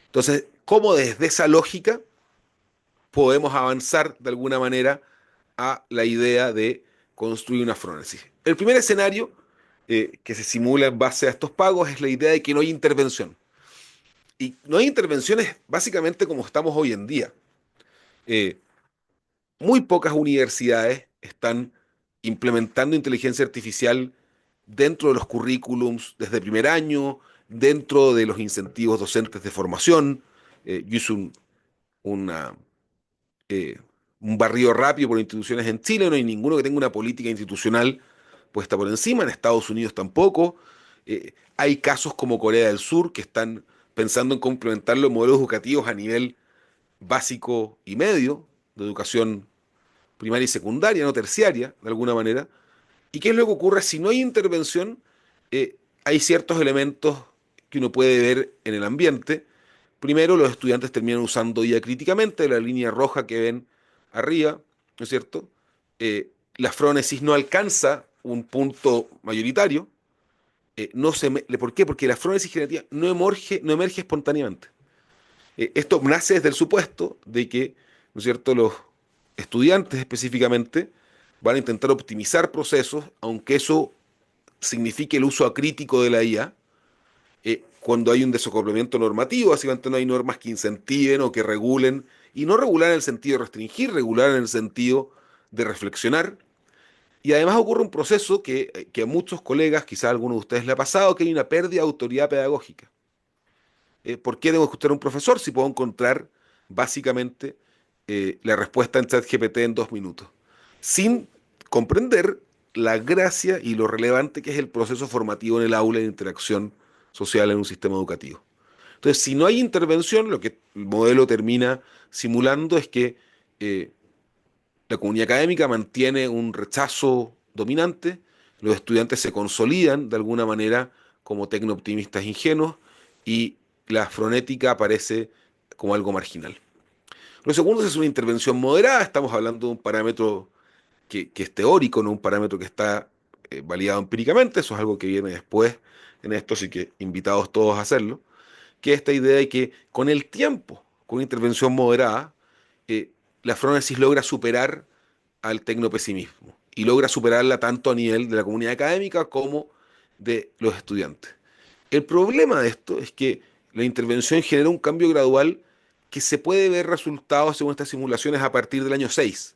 B: Entonces, ¿cómo desde esa lógica podemos avanzar de alguna manera a la idea de construir una frónesis? El primer escenario que se simula en base a estos pagos es la idea de que no hay intervención. Y no hay intervenciones básicamente como estamos hoy en día. Eh, Muy pocas universidades están implementando inteligencia artificial dentro de los currículums desde primer año, dentro de los incentivos docentes de formación. Yo hice una, eh, un barrido rápido por instituciones en Chile, no hay ninguno que tenga una política institucional puesta por encima, en Estados Unidos tampoco. Hay casos como Corea del Sur que están pensando en complementar los modelos educativos a nivel básico y medio de educación primaria y secundaria, no terciaria, de alguna manera. ¿Y qué es lo que ocurre si no hay intervención? Hay ciertos elementos que uno puede ver en el ambiente. Primero, los estudiantes terminan usando IA críticamente, la línea roja que ven arriba, ¿no es cierto? La frónesis no alcanza un punto mayoritario. No se, ¿por qué? Porque la frónesis generativa no emerge espontáneamente. Esto nace desde el supuesto de que, ¿no es cierto?, los estudiantes específicamente van a intentar optimizar procesos, aunque eso signifique el uso acrítico de la IA, cuando hay un desacoplamiento normativo, básicamente no hay normas que incentiven o que regulen, y no regular en el sentido de restringir, regular en el sentido de reflexionar. Y además ocurre un proceso que a muchos colegas, quizá a algunos de ustedes le ha pasado, que hay una pérdida de autoridad pedagógica. ¿Por qué debo escuchar a un profesor si puedo encontrar básicamente la respuesta en ChatGPT en 2 minutos? Sin comprender la gracia y lo relevante que es el proceso formativo en el aula y la interacción social en un sistema educativo. Entonces, si no hay intervención, lo que el modelo termina simulando es que eh, la comunidad académica mantiene un rechazo dominante, los estudiantes se consolidan de alguna manera como tecno-optimistas ingenuos y la fronética aparece como algo marginal. Lo segundo es una intervención moderada, estamos hablando de un parámetro que es teórico, no un parámetro que está validado empíricamente, eso es algo que viene después en esto, así que invitados todos a hacerlo, que es esta idea de que con el tiempo, con una intervención moderada, eh, la frónesis logra superar al tecnopesimismo y logra superarla tanto a nivel de la comunidad académica como de los estudiantes. El problema de esto es que la intervención genera un cambio gradual que se puede ver resultados según estas simulaciones a partir del año 6.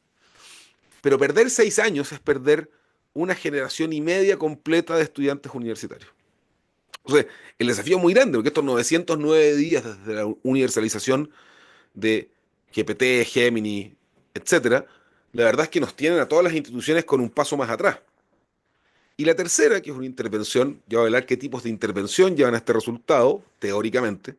B: Pero perder 6 años es perder una generación y media completa de estudiantes universitarios. O sea, el desafío es muy grande, porque estos 909 días desde la universalización de GPT, Gemini, etcétera, la verdad es que nos tienen a todas las instituciones con un paso más atrás. Y la tercera, que es una intervención, ya voy a hablar qué tipos de intervención llevan a este resultado, teóricamente,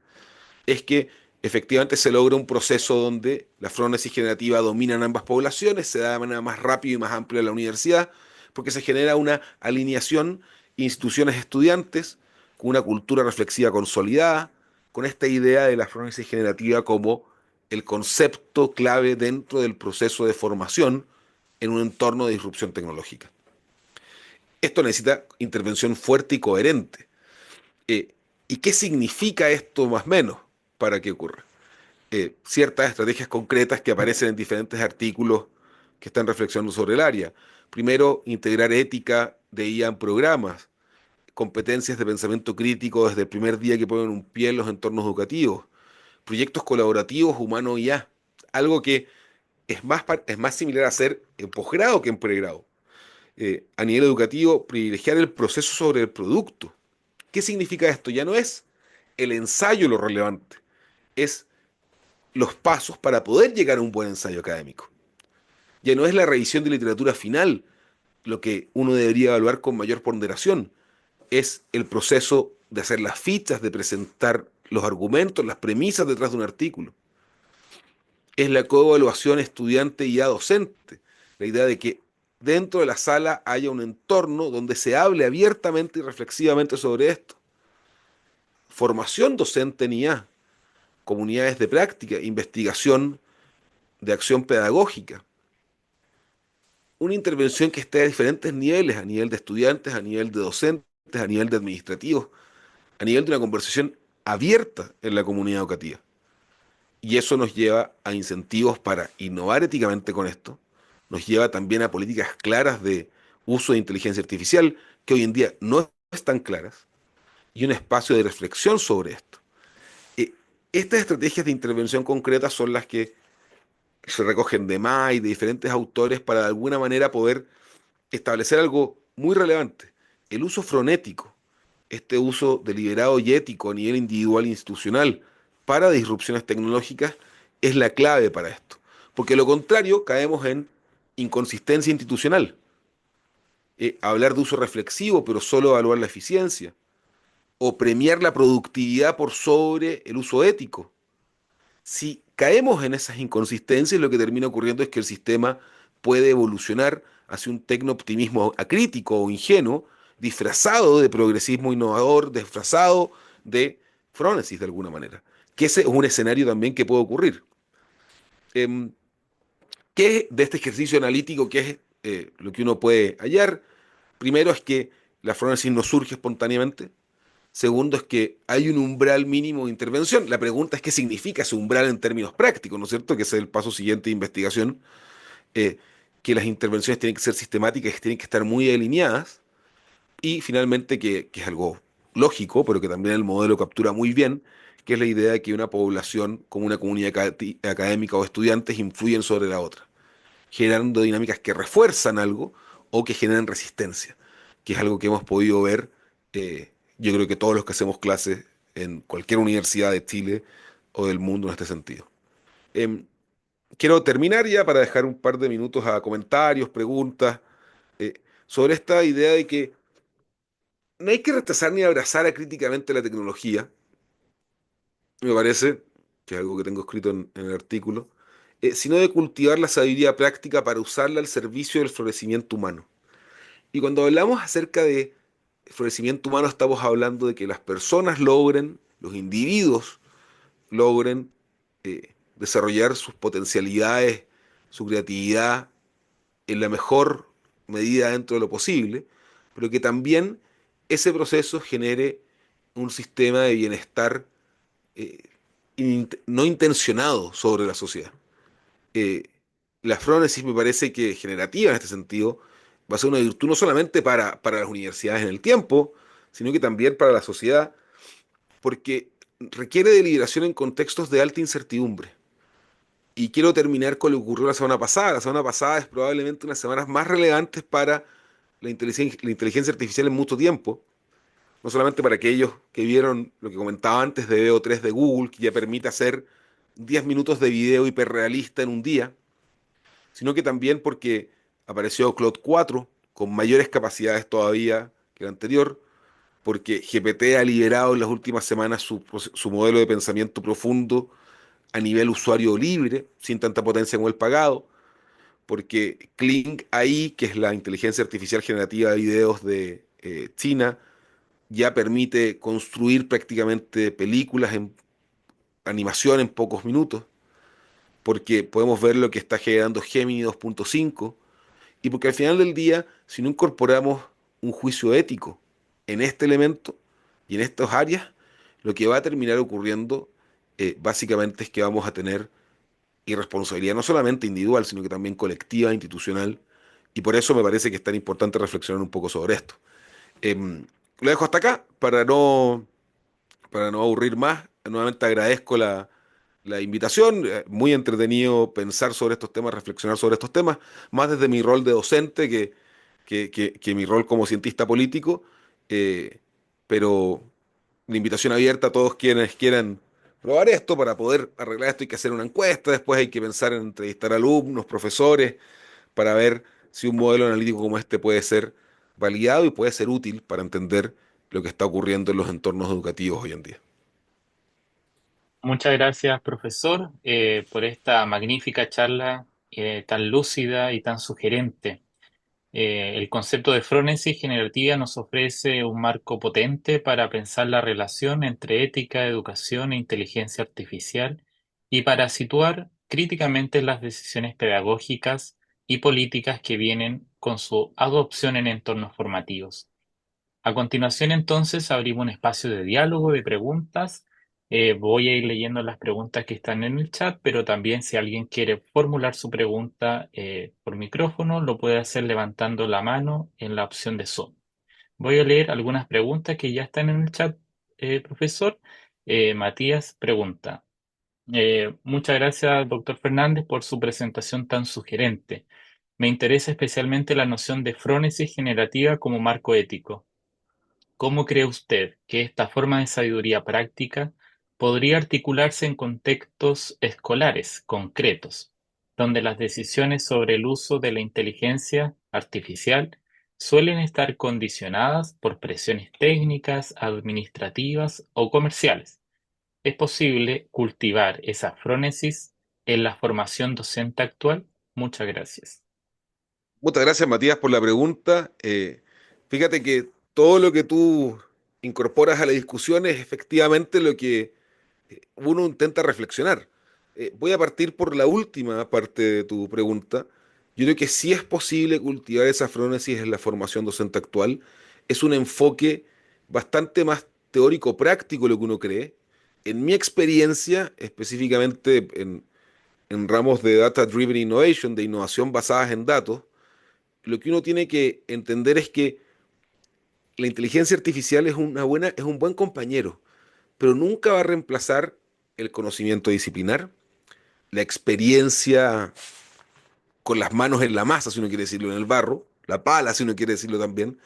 B: es que efectivamente se logra un proceso donde la frónesis generativa domina en ambas poblaciones, se da de manera más rápida y más amplia en la universidad, porque se genera una alineación instituciones estudiantes con una cultura reflexiva consolidada, con esta idea de la frónesis generativa como el concepto clave dentro del proceso de formación en un entorno de disrupción tecnológica. Esto necesita intervención fuerte y coherente. Eh, ¿Y qué significa esto más o menos para que ocurra? Ciertas estrategias concretas que aparecen en diferentes artículos que están reflexionando sobre el área. Primero, integrar ética de IA en programas, competencias de pensamiento crítico desde el primer día que ponen un pie en los entornos educativos, proyectos colaborativos humano-IA, algo que es más similar a hacer en posgrado que en pregrado. A nivel educativo, privilegiar el proceso sobre el producto. ¿Qué significa esto? Ya no es el ensayo lo relevante, es los pasos para poder llegar a un buen ensayo académico. Ya no es la revisión de literatura final lo que uno debería evaluar con mayor ponderación, es el proceso de hacer las fichas, de presentar los argumentos, las premisas detrás de un artículo. Es la coevaluación estudiante y ya docente. La idea de que dentro de la sala haya un entorno donde se hable abiertamente y reflexivamente sobre esto. Formación docente en IA, comunidades de práctica, investigación de acción pedagógica. Una intervención que esté a diferentes niveles, a nivel de estudiantes, a nivel de docentes, a nivel de administrativos, a nivel de una conversación abierta en la comunidad educativa. Y eso nos lleva a incentivos para innovar éticamente con esto, nos lleva también a políticas claras de uso de inteligencia artificial, que hoy en día no están claras, y un espacio de reflexión sobre esto. Eh, Estas estrategias de intervención concretas son las que se recogen de más y de diferentes autores para de alguna manera poder establecer algo muy relevante, el uso frenético, este uso deliberado y ético a nivel individual e institucional para disrupciones tecnológicas es la clave para esto. Porque lo contrario, caemos en inconsistencia institucional. Hablar de uso reflexivo, pero solo evaluar la eficiencia. O premiar la productividad por sobre el uso ético. Si caemos en esas inconsistencias, lo que termina ocurriendo es que el sistema puede evolucionar hacia un tecno-optimismo acrítico o ingenuo, disfrazado de progresismo innovador, disfrazado de frónesis de alguna manera. Que ese es un escenario también que puede ocurrir. Em, ¿Qué es de este ejercicio analítico? ¿Qué es lo que uno puede hallar? Primero es que la frónesis no surge espontáneamente. Segundo es que hay un umbral mínimo de intervención. La pregunta es qué significa ese umbral en términos prácticos, ¿no es cierto? Que ese es el paso siguiente de investigación. eh, que las intervenciones tienen que ser sistemáticas, que tienen que estar muy alineadas. Y finalmente, que es algo lógico, pero que también el modelo captura muy bien, que es la idea de que una población, como una comunidad académica o estudiantes, influyen sobre la otra, generando dinámicas que refuerzan algo o que generan resistencia, que es algo que hemos podido ver, yo creo que todos los que hacemos clases en cualquier universidad de Chile o del mundo en este sentido. Em, Quiero terminar ya para dejar un par de minutos a comentarios, preguntas, eh, sobre esta idea de que no hay que rechazar ni abrazar críticamente la tecnología, me parece, que es algo que tengo escrito en el artículo, sino de cultivar la sabiduría práctica para usarla al servicio del florecimiento humano. Y cuando hablamos acerca de florecimiento humano, estamos hablando de que las personas logren, los individuos logren desarrollar sus potencialidades, su creatividad en la mejor medida dentro de lo posible, pero que también ese proceso genere un sistema de bienestar eh, no intencionado sobre la sociedad. Eh, la frónesis me parece que generativa en este sentido va a ser una virtud no solamente para las universidades en el tiempo, sino que también para la sociedad, porque requiere de liberación en contextos de alta incertidumbre. Y quiero terminar con lo que ocurrió la semana pasada. La semana pasada es probablemente una de las semanas más relevantes para la inteligencia artificial en mucho tiempo. No solamente para aquellos que vieron lo que comentaba antes de VO3 de Google, que ya permite hacer 10 minutos de video hiperrealista en un día, sino que también porque apareció Claude 4 con mayores capacidades todavía que el anterior, porque GPT ha liberado en las últimas semanas su modelo de pensamiento profundo a nivel usuario libre, sin tanta potencia como el pagado, porque Kling AI, que es la inteligencia artificial generativa de videos de China, ya permite construir prácticamente películas en animación en pocos minutos, porque podemos ver lo que está generando Gemini 2.5, y porque al final del día, si no incorporamos un juicio ético en este elemento y en estas áreas, lo que va a terminar ocurriendo básicamente es que vamos a tener irresponsabilidad no solamente individual, sino que también colectiva, institucional, y por eso me parece que es tan importante reflexionar un poco sobre esto. Lo dejo hasta acá para no aburrir más. Nuevamente agradezco la invitación. Muy entretenido pensar sobre estos temas, reflexionar sobre estos temas, más desde mi rol de docente que mi rol como cientista político. eh, pero la invitación abierta a todos quienes quieran probar esto. Para poder arreglar esto hay que hacer una encuesta, después hay que pensar en entrevistar alumnos, profesores, para ver si un modelo analítico como este puede ser validado y puede ser útil para entender lo que está ocurriendo en los entornos educativos hoy en día.
A: Muchas gracias, profesor, por esta magnífica charla tan lúcida y tan sugerente. El concepto de frónesis generativa nos ofrece un marco potente para pensar la relación entre ética, educación e inteligencia artificial y para situar críticamente las decisiones pedagógicas y políticas que vienen con su adopción en entornos formativos. A continuación, entonces, abrimos un espacio de diálogo, de preguntas. Voy a ir leyendo las preguntas que están en el chat, pero también si alguien quiere formular su pregunta por micrófono, lo puede hacer levantando la mano en la opción de Zoom. Voy a leer algunas preguntas que ya están en el chat, profesor. Matías pregunta. Muchas gracias, doctor Fernández, por su presentación tan sugerente. Me interesa especialmente la noción de frónesis generativa como marco ético. ¿Cómo cree usted que esta forma de sabiduría práctica podría articularse en contextos escolares concretos, donde las decisiones sobre el uso de la inteligencia artificial suelen estar condicionadas por presiones técnicas, administrativas o comerciales? ¿Es posible cultivar esa frónesis en la formación docente actual? Muchas gracias.
B: Muchas gracias, Matías, por la pregunta. Fíjate que todo lo que tú incorporas a la discusión es efectivamente lo que uno intenta reflexionar. Voy a partir por la última parte de tu pregunta. Yo creo que sí es posible cultivar esa frónesis en la formación docente actual. Es un enfoque bastante más teórico práctico de lo que uno cree. En mi experiencia, específicamente en ramos de Data Driven Innovation, de innovación basadas en datos, lo que uno tiene que entender es que la inteligencia artificial es un buen compañero, pero nunca va a reemplazar el conocimiento disciplinar, la experiencia con las manos en la masa, si uno quiere decirlo, en el barro, la pala, si uno quiere decirlo también.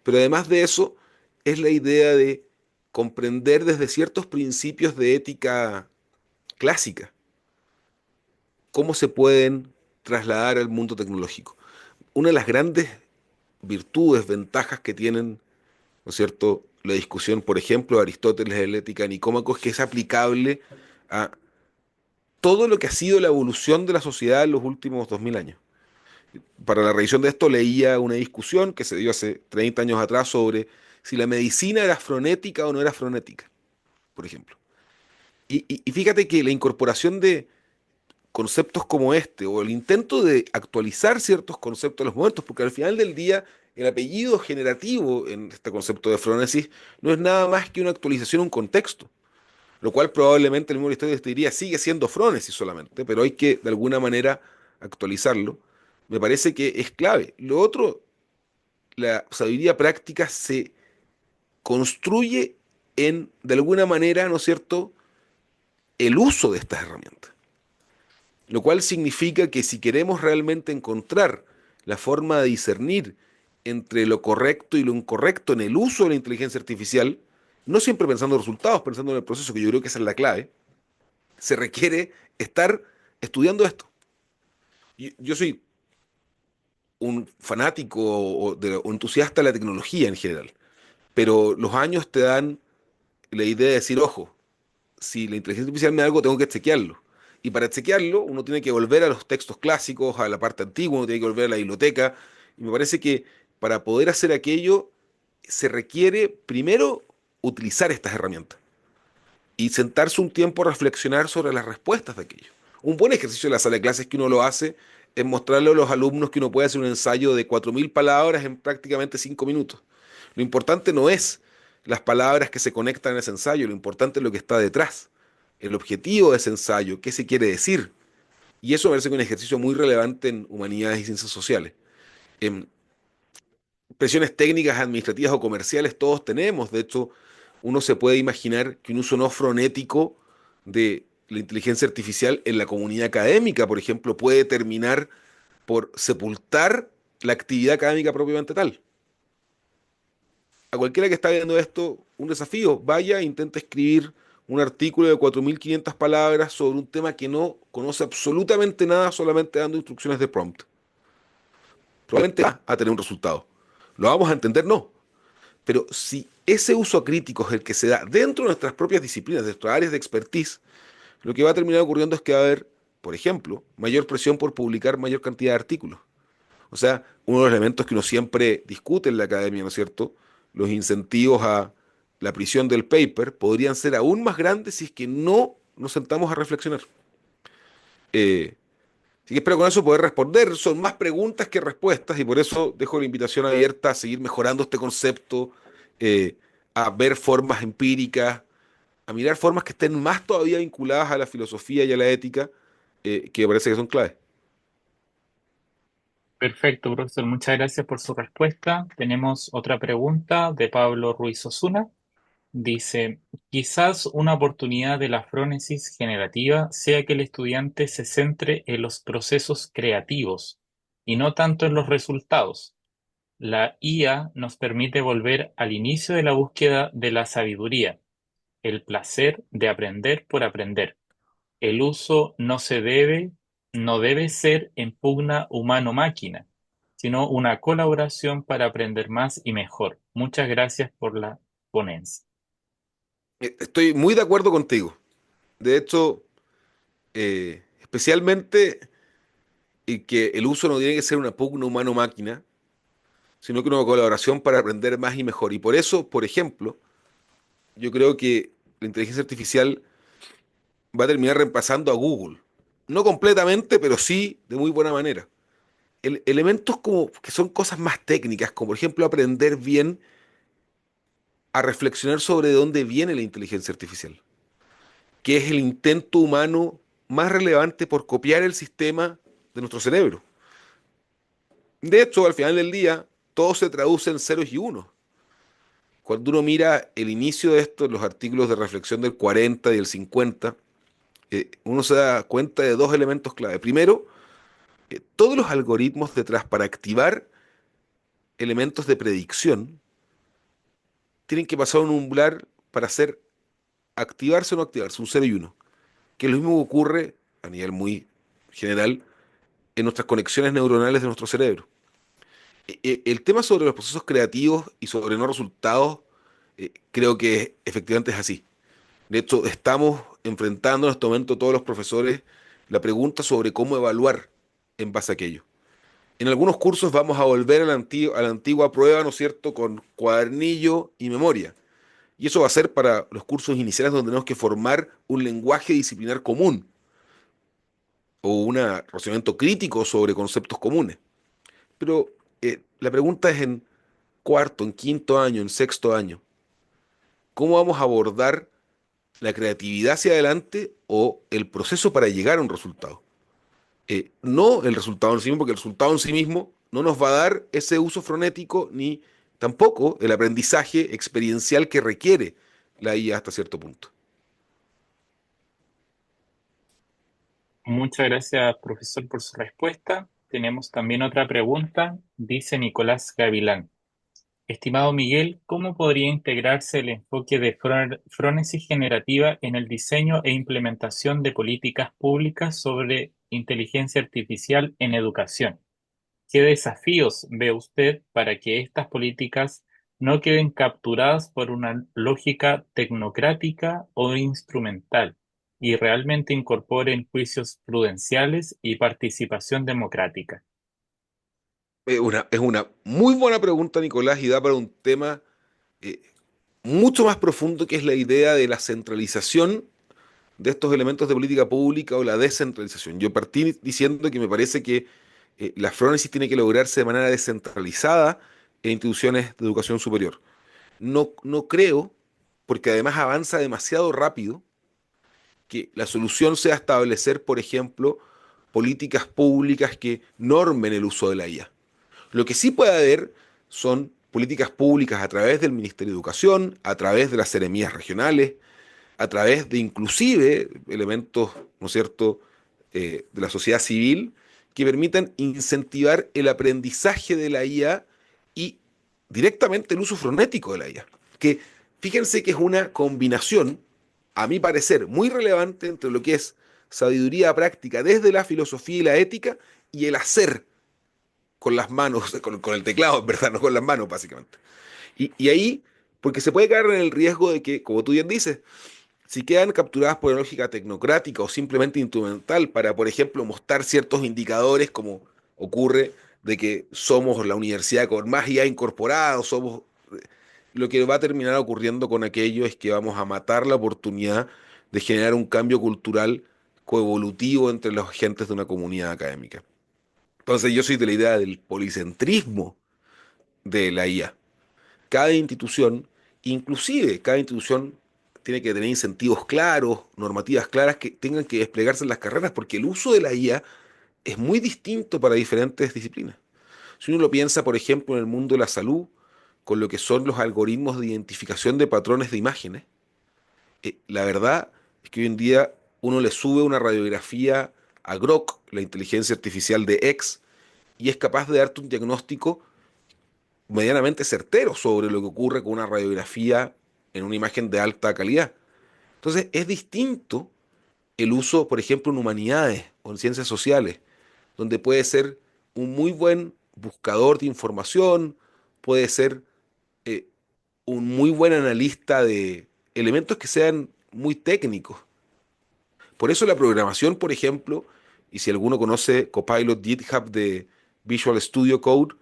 B: Pero además de eso, es la idea de comprender desde ciertos principios de ética clásica cómo se pueden trasladar al mundo tecnológico. Una de las grandes virtudes, ventajas que tienen, ¿no es cierto?, la discusión, por ejemplo, de Aristóteles de la ética de Nicómaco, es que es aplicable a todo lo que ha sido la evolución de la sociedad en los últimos 2000 años. Para la revisión de esto leía una discusión que se dio hace 30 años atrás sobre si la medicina era frenética o no era frenética, por ejemplo. Y fíjate que la incorporación de conceptos como este, o el intento de actualizar ciertos conceptos en los momentos, porque al final del día el apellido generativo en este concepto de frónesis no es nada más que una actualización, un contexto, lo cual probablemente el mismo historia te diría sigue siendo frónesis solamente, pero hay que de alguna manera actualizarlo. Me parece que es clave. Lo otro, la sabiduría práctica se construye en, de alguna manera, ¿no es cierto?, el uso de estas herramientas. Lo cual significa que si queremos realmente encontrar la forma de discernir entre lo correcto y lo incorrecto en el uso de la inteligencia artificial, no siempre pensando en resultados, pensando en el proceso, que yo creo que esa es la clave, se requiere estar estudiando esto. Yo soy un fanático o entusiasta de la tecnología en general, pero los años te dan la idea de decir, ojo, si la inteligencia artificial me da algo, tengo que chequearlo. Y para chequearlo, uno tiene que volver a los textos clásicos, a la parte antigua, uno tiene que volver a la biblioteca. Y me parece que para poder hacer aquello, se requiere primero utilizar estas herramientas y sentarse un tiempo a reflexionar sobre las respuestas de aquello. Un buen ejercicio en la sala de clases que uno lo hace es mostrarle a los alumnos que uno puede hacer un ensayo de 4000 palabras en prácticamente 5 minutos. Lo importante no es las palabras que se conectan en ese ensayo, lo importante es lo que está detrás, el objetivo de ese ensayo, qué se quiere decir. Y eso me parece que es un ejercicio muy relevante en humanidades y ciencias sociales. En presiones técnicas, administrativas o comerciales todos tenemos. De hecho, uno se puede imaginar que un uso no frenético de la inteligencia artificial en la comunidad académica, por ejemplo, puede terminar por sepultar la actividad académica propiamente tal. A cualquiera que está viendo esto, un desafío, vaya e intente escribir un artículo de 4500 palabras sobre un tema que no conoce absolutamente nada, solamente dando instrucciones de prompt. Probablemente va a tener un resultado. ¿Lo vamos a entender? No. Pero si ese uso crítico es el que se da dentro de nuestras propias disciplinas, de nuestras áreas de expertise, lo que va a terminar ocurriendo es que va a haber, por ejemplo, mayor presión por publicar mayor cantidad de artículos. O sea, uno de los elementos que uno siempre discute en la academia, ¿no es cierto? Los incentivos a la prisión del paper podrían ser aún más grandes si es que no nos sentamos a reflexionar. Así que espero con eso poder responder. Son más preguntas que respuestas y por eso dejo la invitación abierta a seguir mejorando este concepto, eh, a ver formas empíricas, a mirar formas que estén más todavía vinculadas a la filosofía y a la ética, que me parece que son claves.
A: Perfecto, profesor. Muchas gracias por su respuesta. Tenemos otra pregunta de Pablo Ruiz Osuna. Dice, quizás una oportunidad de la frónesis generativa sea que el estudiante se centre en los procesos creativos y no tanto en los resultados. La IA nos permite volver al inicio de la búsqueda de la sabiduría, el placer de aprender por aprender. El uso no debe ser en pugna humano-máquina, sino una colaboración para aprender más y mejor. Muchas gracias por la ponencia.
B: Estoy muy de acuerdo contigo. De hecho, especialmente y que el uso no tiene que ser una pugna humano-máquina, sino que una colaboración para aprender más y mejor. Y por eso, por ejemplo, yo creo que la inteligencia artificial va a terminar reemplazando a Google. No completamente, pero sí de muy buena manera. Elementos como que son cosas más técnicas, como por ejemplo aprender bien a reflexionar sobre de dónde viene la inteligencia artificial, que es el intento humano más relevante por copiar el sistema de nuestro cerebro. De hecho, al final del día, todo se traduce en ceros y unos. Cuando uno mira el inicio de esto, los artículos de reflexión del 40 y el 50, uno se da cuenta de dos elementos clave. Primero, todos los algoritmos detrás para activar elementos de predicción tienen que pasar un umbral para hacer activarse o no activarse, un cero y uno, que es lo mismo que ocurre a nivel muy general en nuestras conexiones neuronales de nuestro cerebro. El tema sobre los procesos creativos y sobre no resultados, creo que efectivamente es así. De hecho, estamos enfrentando en este momento todos los profesores la pregunta sobre cómo evaluar en base a aquello. En algunos cursos vamos a volver a la antigua prueba, ¿no es cierto?, con cuadernillo y memoria. Y eso va a ser para los cursos iniciales donde tenemos que formar un lenguaje disciplinar común o un razonamiento crítico sobre conceptos comunes. Pero la pregunta es en cuarto, en quinto año, en sexto año, ¿cómo vamos a abordar la creatividad hacia adelante o el proceso para llegar a un resultado? No el resultado en sí mismo, porque el resultado en sí mismo no nos va a dar ese uso frenético ni tampoco el aprendizaje experiencial que requiere la IA hasta cierto punto.
A: Muchas gracias, profesor, por su respuesta. Tenemos también otra pregunta. Dice Nicolás Gavilán. Estimado Miguel, ¿cómo podría integrarse el enfoque de frónesis generativa en el diseño e implementación de políticas públicas sobre inteligencia artificial en educación? ¿Qué desafíos ve usted para que estas políticas no queden capturadas por una lógica tecnocrática o instrumental y realmente incorporen juicios prudenciales y participación democrática?
B: Es una muy buena pregunta, Nicolás, y da para un tema eh, mucho más profundo que es la idea de la centralización de estos elementos de política pública o la descentralización. Yo partí diciendo que me parece que la frónesis tiene que lograrse de manera descentralizada en instituciones de educación superior. No, no creo, porque además avanza demasiado rápido, que la solución sea establecer, por ejemplo, políticas públicas que normen el uso de la IA. Lo que sí puede haber son políticas públicas a través del Ministerio de Educación, a través de las seremías regionales, a través de inclusive elementos, ¿no es cierto?, de la sociedad civil que permitan incentivar el aprendizaje de la IA y directamente el uso frenético de la IA. Que fíjense que es una combinación, a mi parecer, muy relevante entre lo que es sabiduría práctica desde la filosofía y la ética y el hacer con las manos, con el teclado, en verdad, no con las manos, básicamente. Y ahí, porque se puede caer en el riesgo de que, como tú bien dices, si quedan capturadas por una lógica tecnocrática o simplemente instrumental para, por ejemplo, mostrar ciertos indicadores, como ocurre de que somos la universidad con más IA incorporada, somos... Lo que va a terminar ocurriendo con aquello es que vamos a matar la oportunidad de generar un cambio cultural coevolutivo entre los agentes de una comunidad académica. Entonces yo soy de la idea del policentrismo de la IA. Cada institución, inclusive cada institución tiene que tener incentivos claros, normativas claras que tengan que desplegarse en las carreras, porque el uso de la IA es muy distinto para diferentes disciplinas. Si uno lo piensa, por ejemplo, en el mundo de la salud, con lo que son los algoritmos de identificación de patrones de imágenes, la verdad es que hoy en día uno le sube una radiografía a Grok, la inteligencia artificial de X, y es capaz de darte un diagnóstico medianamente certero sobre lo que ocurre con una radiografía en una imagen de alta calidad. Entonces, es distinto el uso, por ejemplo, en humanidades o en ciencias sociales, donde puede ser un muy buen buscador de información, puede ser eh, un muy buen analista de elementos que sean muy técnicos. Por eso la programación, por ejemplo, y si alguno conoce Copilot GitHub de Visual Studio Code,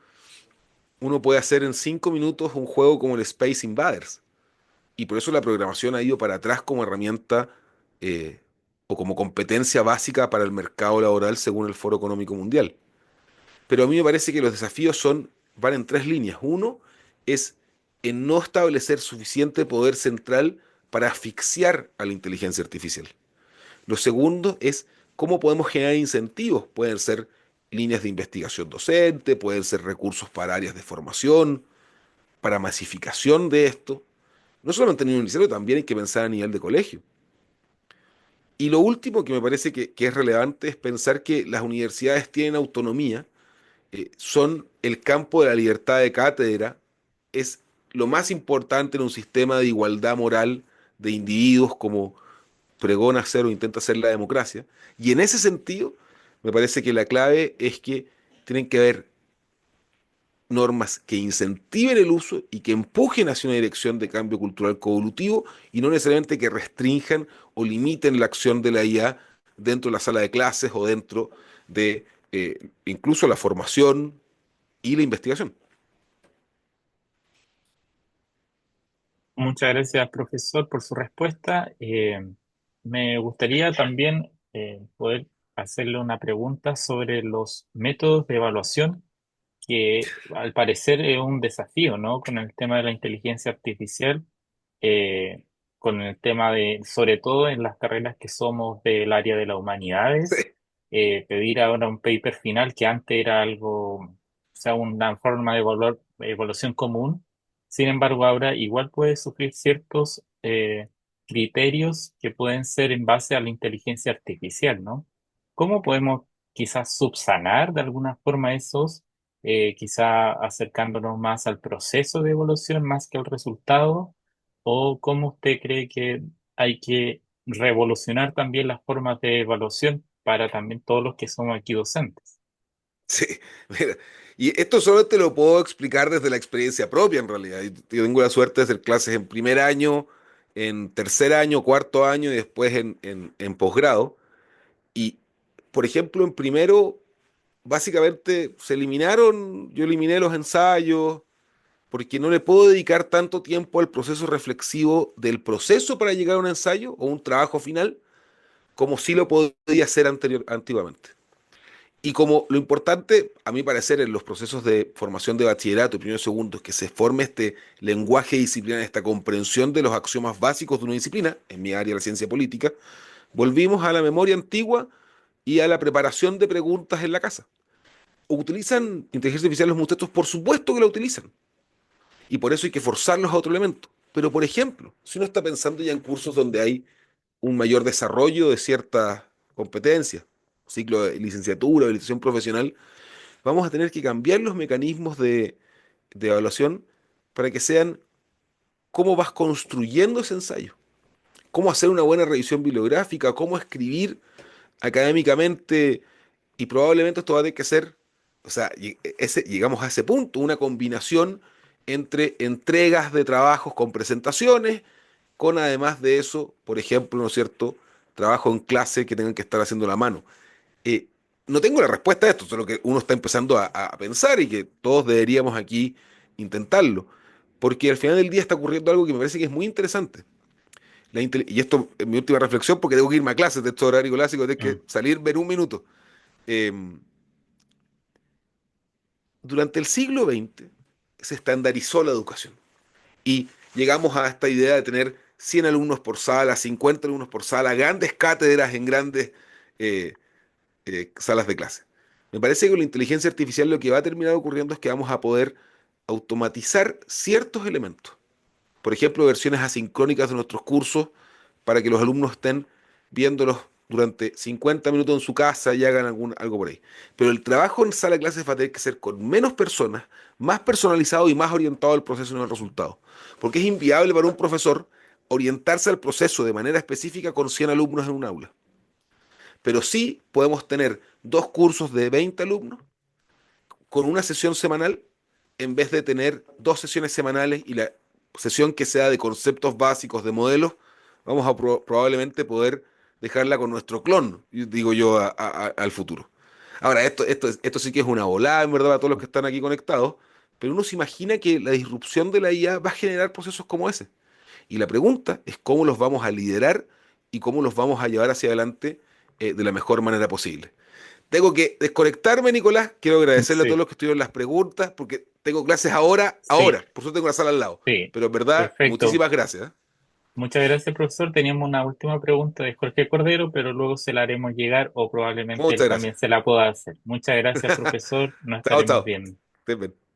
B: uno puede hacer en 5 minutos un juego como el Space Invaders. Y por eso la programación ha ido para atrás como herramienta eh, o como competencia básica para el mercado laboral según el Foro Económico Mundial. Pero a mí me parece que los desafíos van en tres líneas. Uno es en no establecer suficiente poder central para asfixiar a la inteligencia artificial. Lo segundo es cómo podemos generar incentivos. Pueden ser líneas de investigación docente, pueden ser recursos para áreas de formación, para masificación de esto. No solamente a nivel universitario, también hay que pensar a nivel de colegio. Y lo último que me parece que es relevante es pensar que las universidades tienen autonomía, son el campo de la libertad de cátedra, es lo más importante en un sistema de igualdad moral de individuos como pregona hacer o intenta hacer la democracia. Y en ese sentido, me parece que la clave es que tienen que haber normas que incentiven el uso y que empujen hacia una dirección de cambio cultural coevolutivo y no necesariamente que restrinjan o limiten la acción de la IA dentro de la sala de clases o dentro de incluso la formación y la investigación.
A: Muchas gracias, profesor, por su respuesta. Me gustaría también poder hacerle una pregunta sobre los métodos de evaluación, que al parecer es un desafío, ¿no? Con el tema de la inteligencia artificial, eh, con el tema de, sobre todo en las carreras que somos del área de las humanidades, pedir ahora un paper final que antes era algo, o sea, una forma de evaluar, evaluación común. Sin embargo, ahora igual puede sufrir ciertos criterios que pueden ser en base a la inteligencia artificial, ¿no? ¿Cómo podemos quizás subsanar de alguna forma esos, quizá acercándonos más al proceso de evaluación más que al resultado? ¿O cómo usted cree que hay que revolucionar también las formas de evaluación para también todos los que somos aquí docentes?
B: Sí, mira, y esto solo te lo puedo explicar desde la experiencia propia en realidad. Yo tengo la suerte de hacer clases en primer año, en tercer año, cuarto año y después en posgrado. Y, por ejemplo, en primero, básicamente yo eliminé los ensayos porque no le puedo dedicar tanto tiempo al proceso reflexivo del proceso para llegar a un ensayo o un trabajo final como sí lo podía hacer antiguamente. Y como lo importante, a mi parecer, en los procesos de formación de bachillerato y primero y segundo, es que se forme este lenguaje disciplinar, esta comprensión de los axiomas básicos de una disciplina, en mi área, la ciencia política, volvimos a la memoria antigua y a la preparación de preguntas en la casa. ¿Utilizan inteligencia artificial los muchachos? Por supuesto que la utilizan. Y por eso hay que forzarlos a otro elemento. Pero, por ejemplo, si uno está pensando ya en cursos donde hay un mayor desarrollo de ciertas competencias, ciclo de licenciatura, habilitación profesional, vamos a tener que cambiar los mecanismos de evaluación para que sean cómo vas construyendo ese ensayo, cómo hacer una buena revisión bibliográfica, cómo escribir académicamente, y probablemente esto va a tener que ser, o sea, llegamos a ese punto, una combinación entre entregas de trabajos con presentaciones, con además de eso, por ejemplo, ¿no es cierto?, trabajo en clase que tengan que estar haciendo la mano. Eh, no tengo la respuesta a esto, solo que uno está empezando a pensar y que todos deberíamos aquí intentarlo, porque al final del día está ocurriendo algo que me parece que es muy interesante. Y esto es mi última reflexión porque tengo que irme a clases de este horario clásico, tengo que
A: Mm.
B: salir, ver un minuto. Eh, durante el siglo XX se estandarizó la educación y llegamos a esta idea de tener 100 alumnos por sala, 50 alumnos por sala, grandes cátedras en grandes eh, salas de clase. Me parece que con la inteligencia artificial lo que va a terminar ocurriendo es que vamos a poder automatizar ciertos elementos. Por ejemplo, versiones asincrónicas de nuestros cursos para que los alumnos estén viéndolos durante 50 minutos en su casa y hagan algo por ahí. Pero el trabajo en sala de clases va a tener que ser con menos personas, más personalizado y más orientado al proceso y no al resultado. Porque es inviable para un profesor orientarse al proceso de manera específica con 100 alumnos en un aula. Pero sí podemos tener dos cursos de 20 alumnos con una sesión semanal en vez de tener dos sesiones semanales y la sesión que sea de conceptos básicos, de modelos, vamos a probablemente poder dejarla con nuestro clon, digo yo, al futuro. Ahora, esto sí que es una volada, en verdad, a todos los que están aquí conectados, pero uno se imagina que la disrupción de la IA va a generar procesos como ese. Y la pregunta es cómo los vamos a liderar y cómo los vamos a llevar hacia adelante de la mejor manera posible. Tengo que desconectarme, Nicolás. Quiero agradecerle a todos
A: Sí,
B: los que estuvieron las preguntas, porque tengo clases ahora,
A: sí,
B: ahora. Por eso tengo la sala al lado.
A: sí.
B: Pero en verdad,
A: Perfecto.
B: muchísimas gracias. ¿Eh?
A: Muchas gracias, profesor. Teníamos una última pregunta de Jorge Cordero, pero luego se la haremos llegar o probablemente él
B: Muchas
A: también
B: gracias.
A: se la pueda hacer. Muchas gracias, profesor. Nos
B: Chao,
A: estaremos
B: chao.
A: viendo.
B: Estén bien.